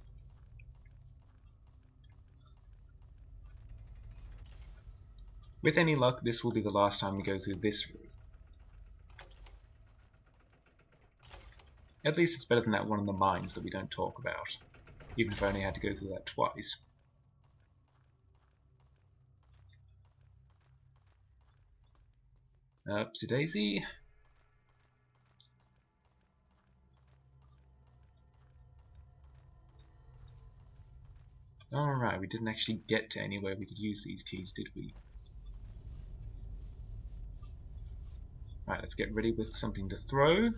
With any luck, this will be the last time we go through this room. At least it's better than that one in the mines that we don't talk about, even if I only had to go through that twice. Upsy daisy. Alright, we didn't actually get to anywhere we could use these keys, did we? Right, let's get ready with something to throw.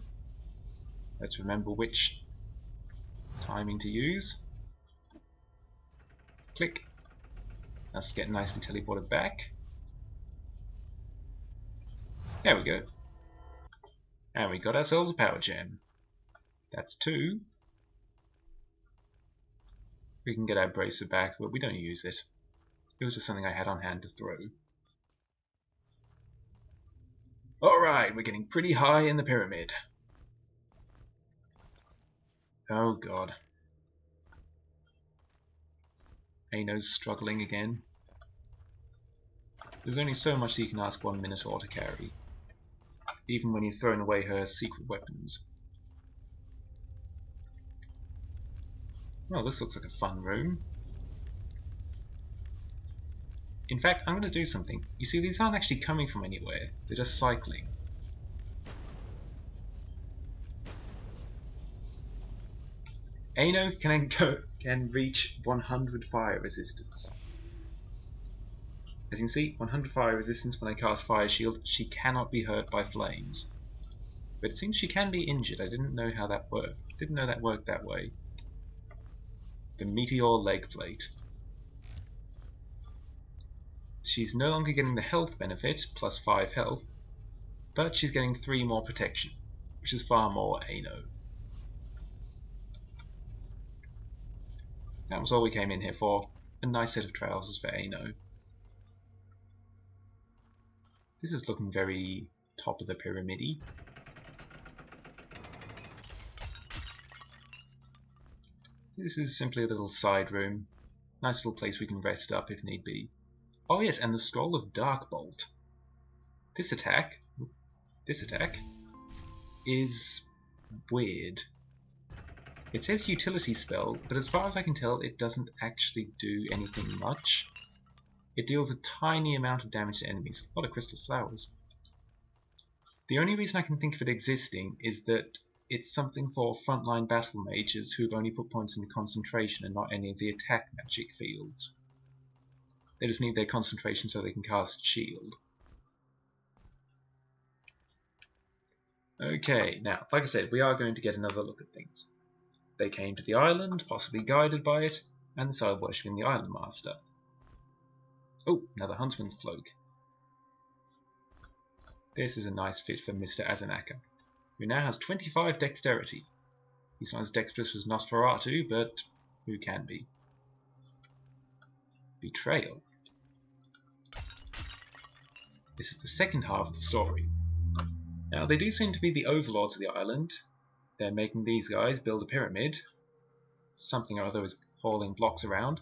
Let's remember which timing to use. Click. Let's get nicely teleported back. There we go. And we got ourselves a power gem. That's 2. We can get our bracer back, but we don't use it. It was just something I had on hand to throw. Alright, we're getting pretty high in the pyramid. Oh god. Ano's struggling again. There's only so much that you can ask one Minotaur to carry, even when you've thrown away her secret weapons. Well, this looks like a fun room. In fact, I'm going to do something. You see, these aren't actually coming from anywhere. They're just cycling. Ano can reach 100 fire resistance. As you can see, 100 fire resistance when I cast Fire Shield. She cannot be hurt by flames. But it seems she can be injured. I didn't know how that worked. Didn't know that worked that way. The Meteor Leg Plate. She's no longer getting the health benefit, plus 5 health, but she's getting 3 more protection, which is far more Ano. That was all we came in here for. a nice set of trousers for Ano. This is looking very top of the pyramid-y. This is simply a little side room. Nice little place we can rest up if need be. Oh yes, and the Scroll of Darkbolt. This attack is weird. It says utility spell, but as far as I can tell, it doesn't actually do anything much. It deals a tiny amount of damage to enemies. A lot of crystal flowers. The only reason I can think of it existing is that it's something for frontline battle mages who've only put points into concentration and not any of the attack magic fields. They just need their concentration so they can cast shield. Okay, now, like I said, we are going to get another look at things. They came to the island, possibly guided by it, and they started worshipping the Island Master. Oh, another huntsman's cloak. This is a nice fit for Mr. Azanaka, who now has 25 dexterity. He's not as dexterous as Nosferatu, but who can be? Betrayal. This is the second half of the story. Now, they do seem to be the overlords of the island. They're making these guys build a pyramid. Something or other is hauling blocks around.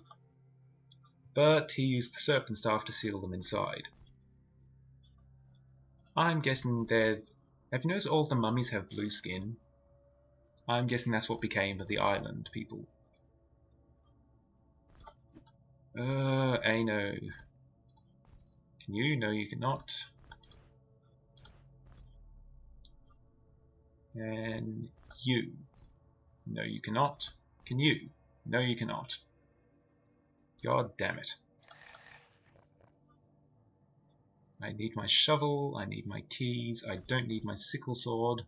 But he used the serpent staff to seal them inside. I'm guessing they're... Have you noticed all the mummies have blue skin? I'm guessing that's what became of the island people. Ano. Can you? No, you cannot. And you. No, you cannot. Can you? No, you cannot. God damn it. I need my shovel, I need my keys, I don't need my sickle sword.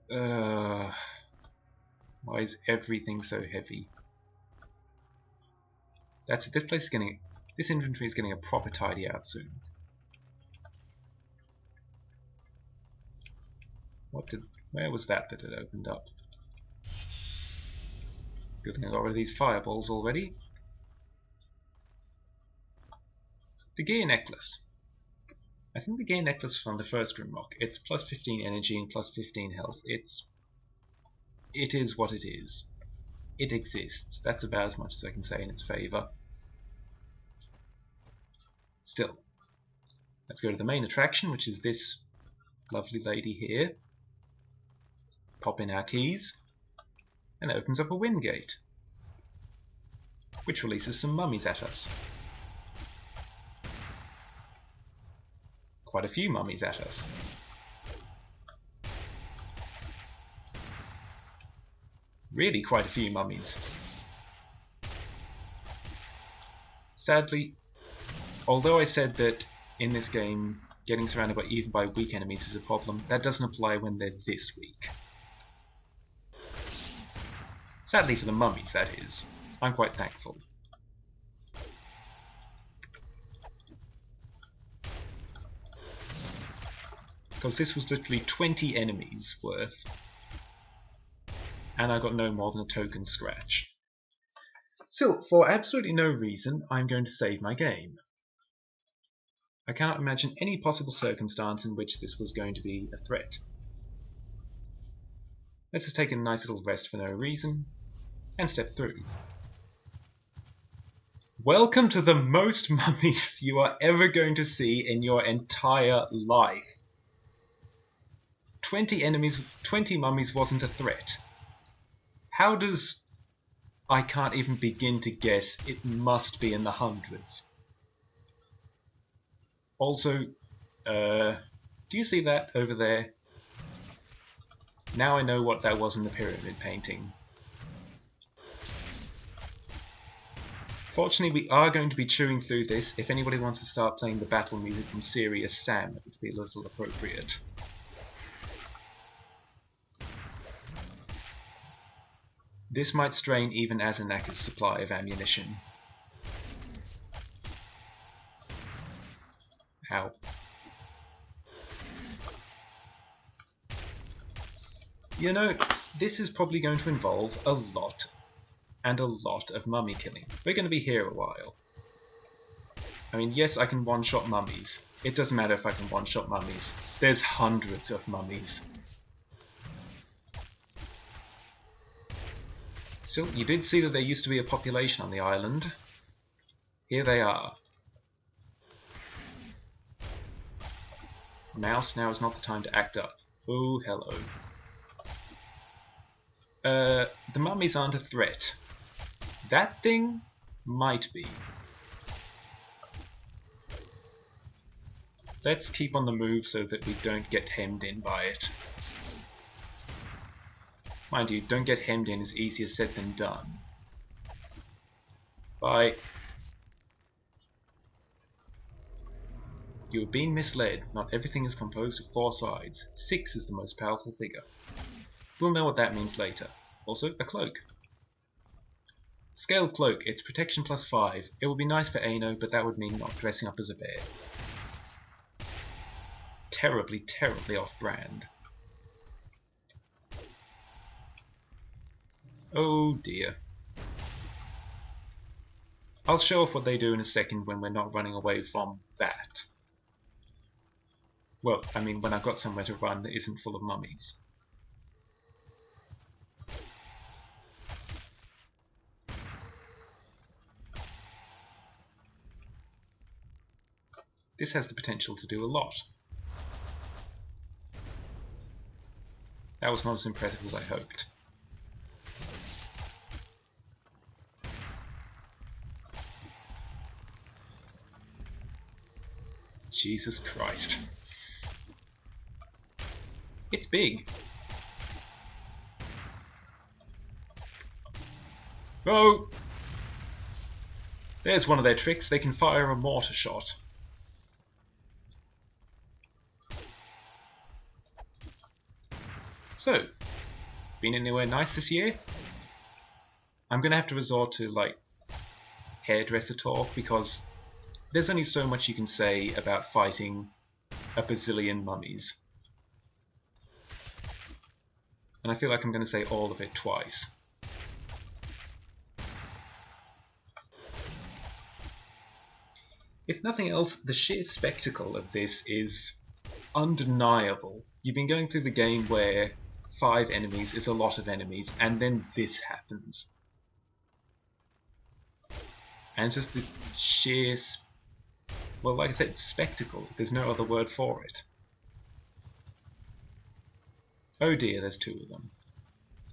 Why is everything so heavy? That's it, this inventory is getting a proper tidy out soon. Where was that had opened up? Good thing I got rid of these fireballs already. The gear necklace. I think the gear necklace from the first Grimrock. It's plus 15 energy and plus 15 health. It is what it is. It exists. That's about as much as I can say in its favour. Still, let's go to the main attraction, which is this lovely lady here. Pop in our keys, and it opens up a wind gate, which releases some mummies at us. Quite a few mummies at us. Really quite a few mummies. Sadly, although I said that in this game getting surrounded by even by weak enemies is a problem, that doesn't apply when they're this weak. Sadly for the mummies, that is. I'm quite thankful. Because this was literally 20 enemies worth, and I got no more than a token scratch. Still, for absolutely no reason, I'm going to save my game. I cannot imagine any possible circumstance in which this was going to be a threat. Let's just take a nice little rest for no reason, and step through. Welcome to the most mummies you are ever going to see in your entire life. 20 enemies, 20 mummies wasn't a threat. How does... I can't even begin to guess. It must be in the hundreds. Also, do you see that over there? Now I know what that was in the pyramid painting. Fortunately, we are going to be chewing through this. If anybody wants to start playing the battle music from Serious Sam, it would be a little appropriate. This might strain even Azanaka's supply of ammunition. Ow. You know, this is probably going to involve a lot and a lot of mummy killing. We're going to be here a while. I mean, yes, I can one-shot mummies. It doesn't matter if I can one-shot mummies. There's hundreds of mummies. Still, you did see that there used to be a population on the island. Here they are. Mouse, now is not the time to act up. Oh, hello. The mummies aren't a threat. That thing might be. Let's keep on the move so that we don't get hemmed in by it. Mind you, don't get hemmed in is easier said than done. Bye. You have been misled. Not everything is composed of 4 sides. 6 is the most powerful figure. We'll know what that means later. Also, a cloak. Scale cloak. It's protection plus 5. It would be nice for Ano, but that would mean not dressing up as a bear. Terribly, terribly off-brand. Oh dear. I'll show off what they do in a second when we're not running away from that. Well, I mean when I've got somewhere to run that isn't full of mummies. This has the potential to do a lot. That was not as impressive as I hoped. Jesus Christ. It's big. Oh! There's one of their tricks. They can fire a mortar shot. So, been anywhere nice this year? I'm gonna have to resort to, like, hairdresser talk because there's only so much you can say about fighting a bazillion mummies. And I feel like I'm gonna say all of it twice. If nothing else, the sheer spectacle of this is undeniable. You've been going through the game where 5 enemies is a lot of enemies, and then this happens. And just the sheer, well, like I said, spectacle. There's no other word for it. Oh dear, there's 2 of them.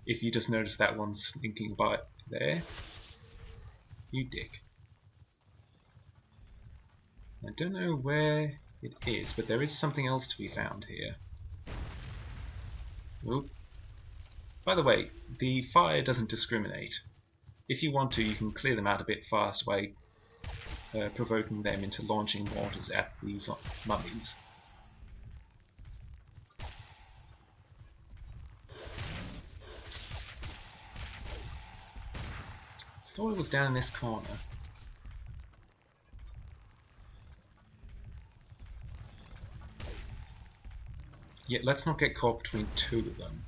If you just notice that one slinking by there, you dick. I don't know where it is, but there is something else to be found here. Oop. By the way, the fire doesn't discriminate. If you want to, you can clear them out a bit fast by provoking them into launching mortars at these mummies. I thought it was down in this corner. Yet let's not get caught between 2 of them.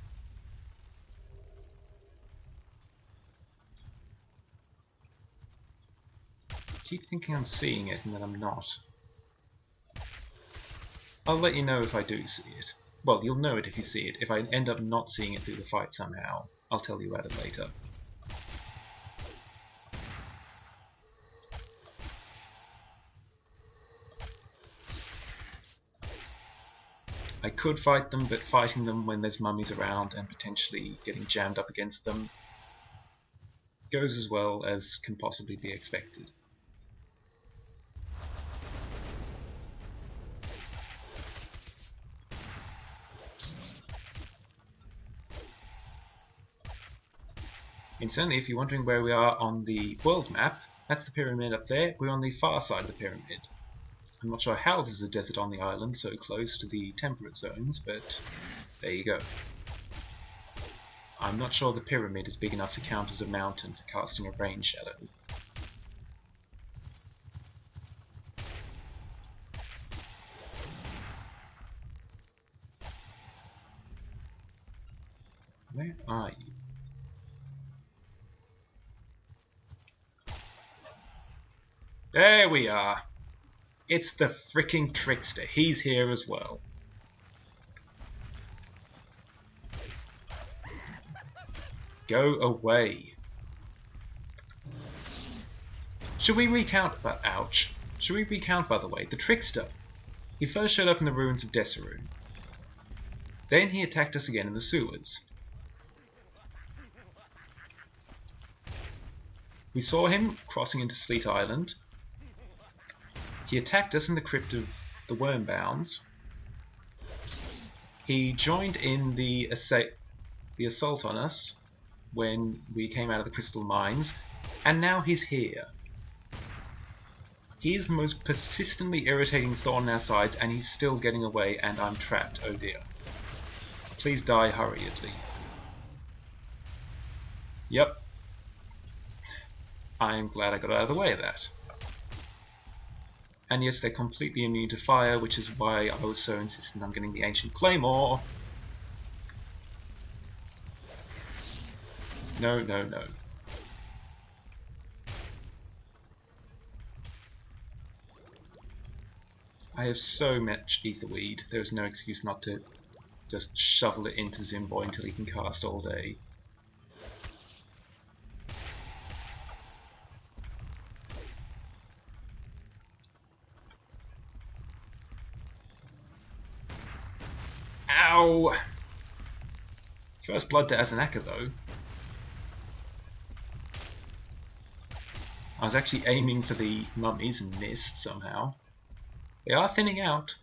I keep thinking I'm seeing it and then I'm not. I'll let you know if I do see it. Well, you'll know it if you see it. If I end up not seeing it through the fight somehow, I'll tell you about it later. I could fight them, but fighting them when there's mummies around and potentially getting jammed up against them goes as well as can possibly be expected. Incidentally, if you're wondering where we are on the world map, that's the pyramid up there. We're on the far side of the pyramid. I'm not sure how there's a desert on the island so close to the temperate zones, but there you go. I'm not sure the pyramid is big enough to count as a mountain for casting a rain shadow. Where are you? There we are. It's the fricking trickster. He's here as well. Go away. Should we recount? But ouch. Should we recount, by the way? The trickster. He first showed up in the ruins of Desaru. Then he attacked us again in the sewers. We saw him crossing into Sleet Island. He attacked us in the crypt of the Wormbounds. He joined in the assault on us when we came out of the crystal mines, and now he's here. He is the most persistently irritating thorn in our sides, and he's still getting away, and I'm trapped. Oh dear. Please die hurriedly. Yep. I'm glad I got out of the way of that. And yes, they're completely immune to fire, which is why I was so insistent on getting the Ancient Claymore. No, no, no. I have so much Etherweed, there's no excuse not to just shovel it into Zimboy until he can cast all day. Ow! First blood to Azanaka though. I was actually aiming for the mummies and missed somehow. They are thinning out.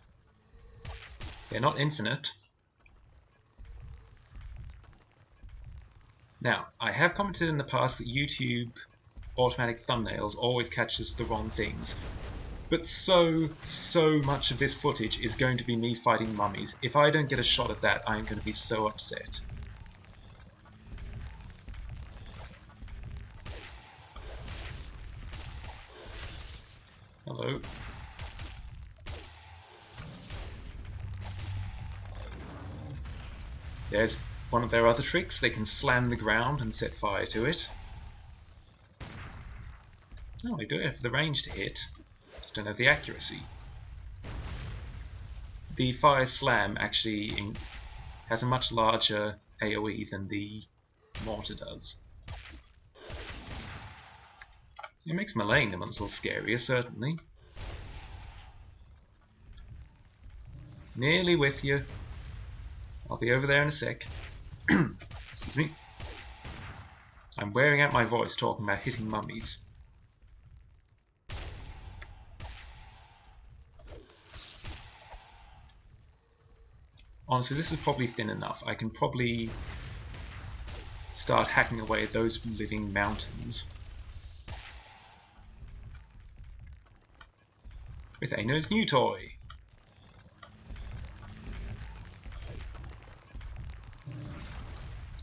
They're not infinite. Now, I have commented in the past that YouTube automatic thumbnails always catches the wrong things. But so much of this footage is going to be me fighting mummies. If I don't get a shot of that, I'm going to be so upset. Hello. There's one of their other tricks. They can slam the ground and set fire to it. Oh, they do have the range to hit. Just don't have the accuracy. The fire slam actually has a much larger AoE than the mortar does. It makes meleeing them a little scarier, certainly. Nearly with you. I'll be over there in a sec. Excuse me. I'm wearing out my voice talking about hitting mummies. Honestly, this is probably thin enough. I can probably start hacking away at those living mountains. With Aino's new toy.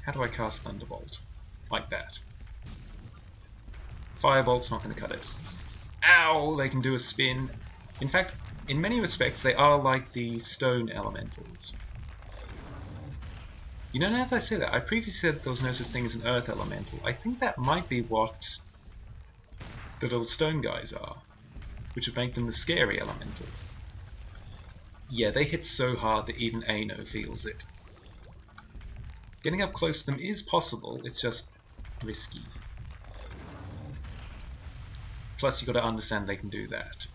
How do I cast Thunderbolt? Like that. Firebolt's not going to cut it. Ow! They can do a spin. In fact, in many respects, they are like the stone elementals. You know, now that I say that, I previously said there was no such thing as an earth elemental. I think that might be what the little stone guys are, which would make them the scary elemental. Yeah, they hit so hard that even Aino feels it. Getting up close to them is possible, it's just risky. Plus, you've got to understand they can do that,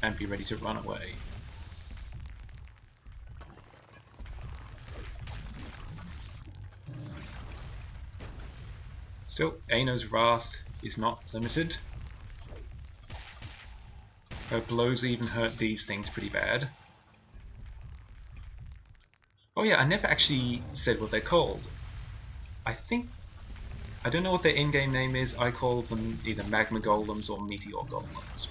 and be ready to run away. Still, Aino's Wrath is not limited. Her blows even hurt these things pretty bad. Oh yeah, I never actually said what they're called. I don't know what their in-game name is. I call them either Magma Golems or Meteor Golems.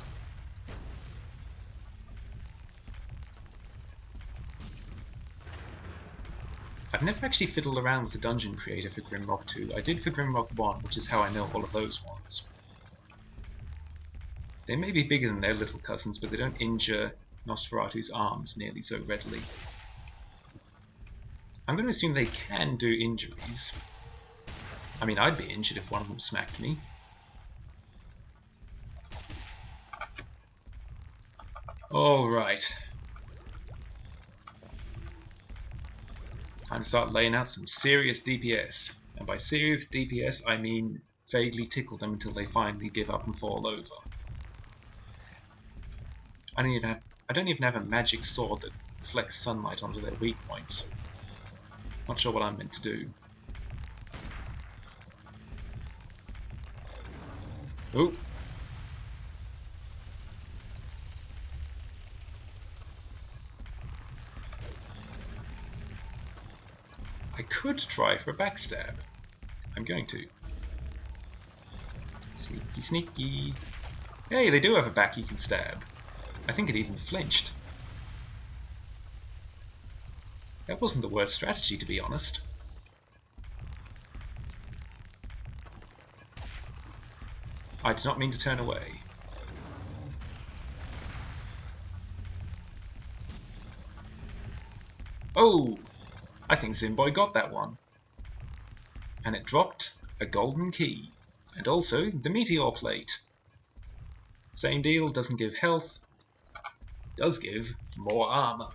I've never actually fiddled around with the dungeon creator for Grimrock 2. I did for Grimrock 1, which is how I know all of those ones. They may be bigger than their little cousins, but they don't injure Nosferatu's arms nearly so readily. I'm going to assume they can do injuries. I mean, I'd be injured if one of them smacked me. Alright. Time to start laying out some serious DPS. And by serious DPS, I mean vaguely tickle them until they finally give up and fall over. I don't even have a magic sword that reflects sunlight onto their weak points. Not sure what I'm meant to do. Ooh. I could try for a backstab. I'm going to. Sneaky, sneaky. Hey, they do have a back you can stab. I think it even flinched. That wasn't the worst strategy, to be honest. I did not mean to turn away. Oh! I think Zimboy got that one. And it dropped a golden key. And also the meteor plate. Same deal, doesn't give health. Does give more armor.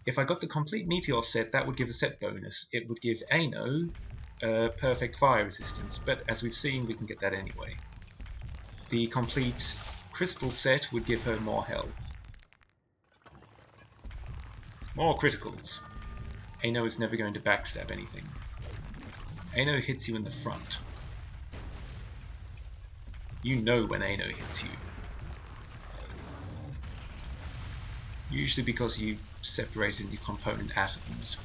If I got the complete meteor set, that would give a set bonus. It would give Ano perfect fire resistance, but as we've seen, we can get that anyway. The complete crystal set would give her more health. More criticals. Ano is never going to backstab anything. Ano hits you in the front. You know when Ano hits you. Usually because you separate into component atoms.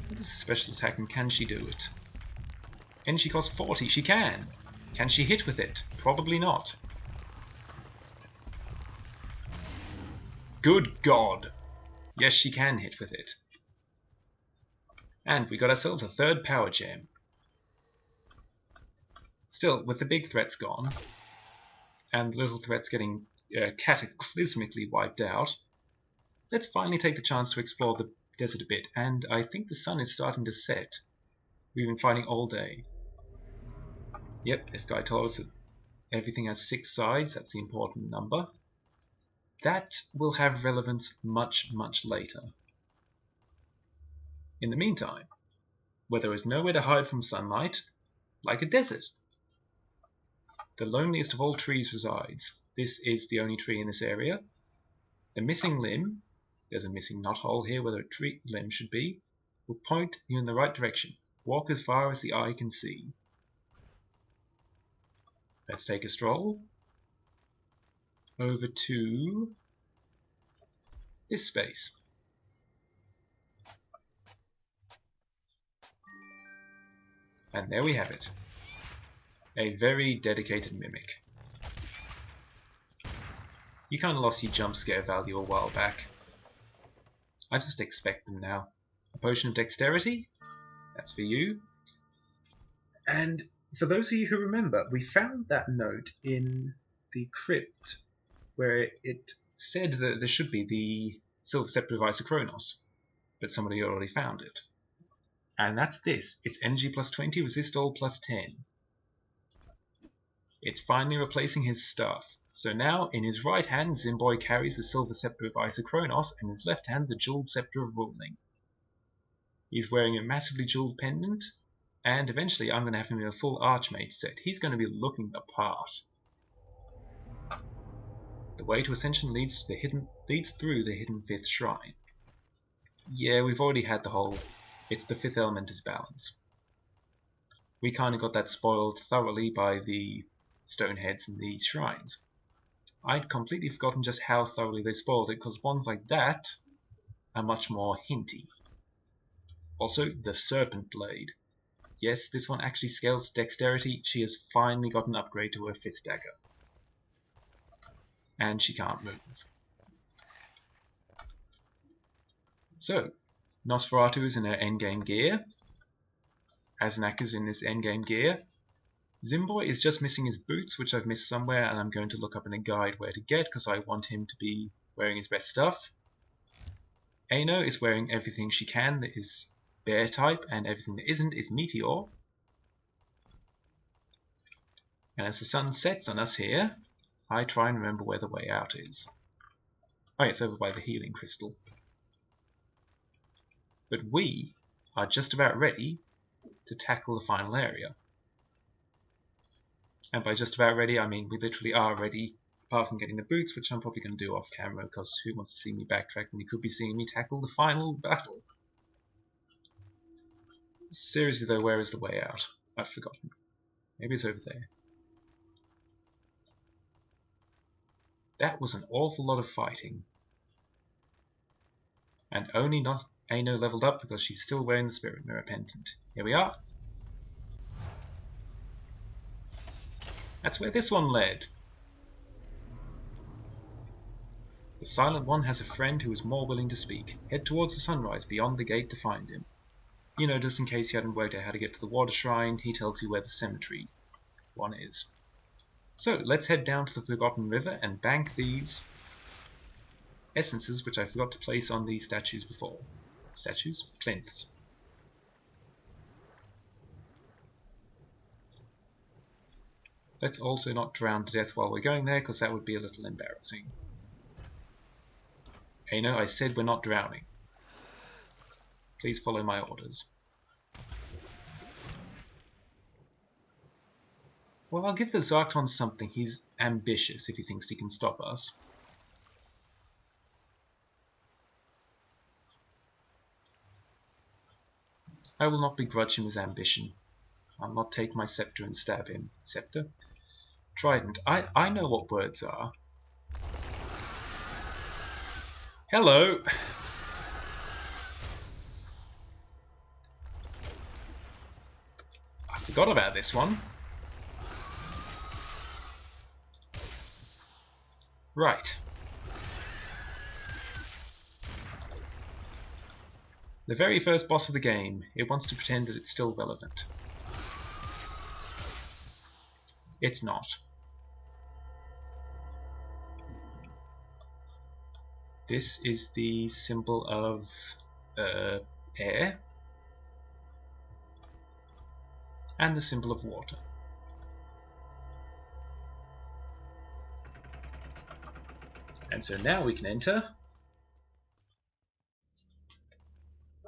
What is a special attack and can she do it? Energy cost 40, she can! Can she hit with it? Probably not. Good God! Yes, she can hit with it. And we got ourselves a third power gem. Still, with the big threats gone, and the little threats getting cataclysmically wiped out, let's finally take the chance to explore the desert a bit, and I think the sun is starting to set. We've been fighting all day. Yep, this guy told us that everything has 6 sides, that's the important number. That will have relevance much, much later. In the meantime, where there is nowhere to hide from sunlight, like a desert. The loneliest of all trees resides. This is the only tree in this area. The missing limb, there's a missing knothole here where the tree limb should be, will point you in the right direction. Walk as far as the eye can see. Let's take a stroll over to this space. And there we have it. A very dedicated mimic. You kinda lost your jump scare value a while back. I just expect them now. A potion of dexterity? That's for you. And for those of you who remember, we found that note in the crypt where it said that there should be the Silver Scepter of Isocronos, but somebody already found it. And that's this. It's energy plus 20, resist all plus 10. It's finally replacing his staff. So now, in his right hand, Zimboy carries the Silver Scepter of Isocronos, and in his left hand, the Jeweled Scepter of Ruling. He's wearing a massively jeweled pendant, and eventually I'm going to have him in a full Archmage set. He's going to be looking the part. The way to Ascension leads through the hidden 5th shrine. Yeah, we've already had the whole, it's the 5th element is balance. We kind of got that spoiled thoroughly by the stoneheads and the shrines. I'd completely forgotten just how thoroughly they spoiled it, because ones like that are much more hinty. Also, the Serpent Blade. Yes, this one actually scales to dexterity. She has finally got an upgrade to her fist dagger. And she can't move. So, Nosferatu is in her endgame gear. Aznak is in his endgame gear. Zimboy is just missing his boots, which I've missed somewhere, and I'm going to look up in a guide where to get, because I want him to be wearing his best stuff. Ano is wearing everything she can that is bear type, and everything that isn't is meteor. And as the sun sets on us here, I try and remember where the way out is. Oh, it's over by the healing crystal. But we are just about ready to tackle the final area. And by just about ready, I mean we literally are ready, apart from getting the boots, which I'm probably going to do off camera, because who wants to see me backtrack when you could be seeing me tackle the final battle? Seriously though, where is the way out? I've forgotten. Maybe it's over there. That was an awful lot of fighting. And only not Aino leveled up because she's still wearing the Spirit Mirror Pendant. Here we are. That's where this one led. The Silent One has a friend who is more willing to speak. Head towards the sunrise beyond the gate to find him. You know, just in case you hadn't worked out how to get to the water shrine, he tells you where the cemetery one is. So, let's head down to the Forgotten River and bank these essences which I forgot to place on these statues before. Statues? Plinths. Let's also not drown to death while we're going there, because that would be a little embarrassing. Aino, I said we're not drowning. Please follow my orders. Well, I'll give the Zarkton something. He's ambitious if he thinks he can stop us. I will not begrudge him his ambition. I'll not take my scepter and stab him. Scepter? Trident. I know what words are. Hello! I forgot about this one. Right. The very first boss of the game, it wants to pretend that it's still relevant. It's not. This is the symbol of air and the symbol of water. And so now we can enter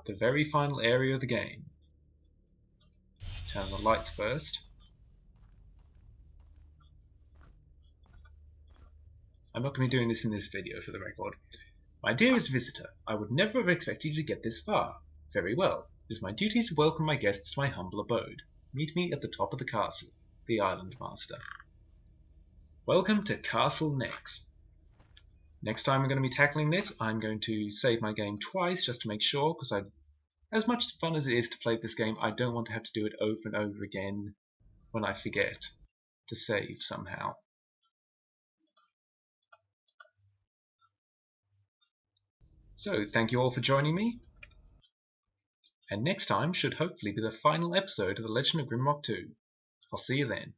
the very final area of the game. Turn on the lights first. I'm not going to be doing this in this video for the record. My dearest visitor, I would never have expected you to get this far. Very well. It is my duty to welcome my guests to my humble abode. Meet me at the top of the castle, the Island Master. Welcome to Castle Nex. Next time we're going to be tackling this, I'm going to save my game twice just to make sure, because as much fun as it is to play this game, I don't want to have to do it over and over again when I forget to save somehow. So, thank you all for joining me, and next time should hopefully be the final episode of The Legend of Grimrock 2. I'll see you then.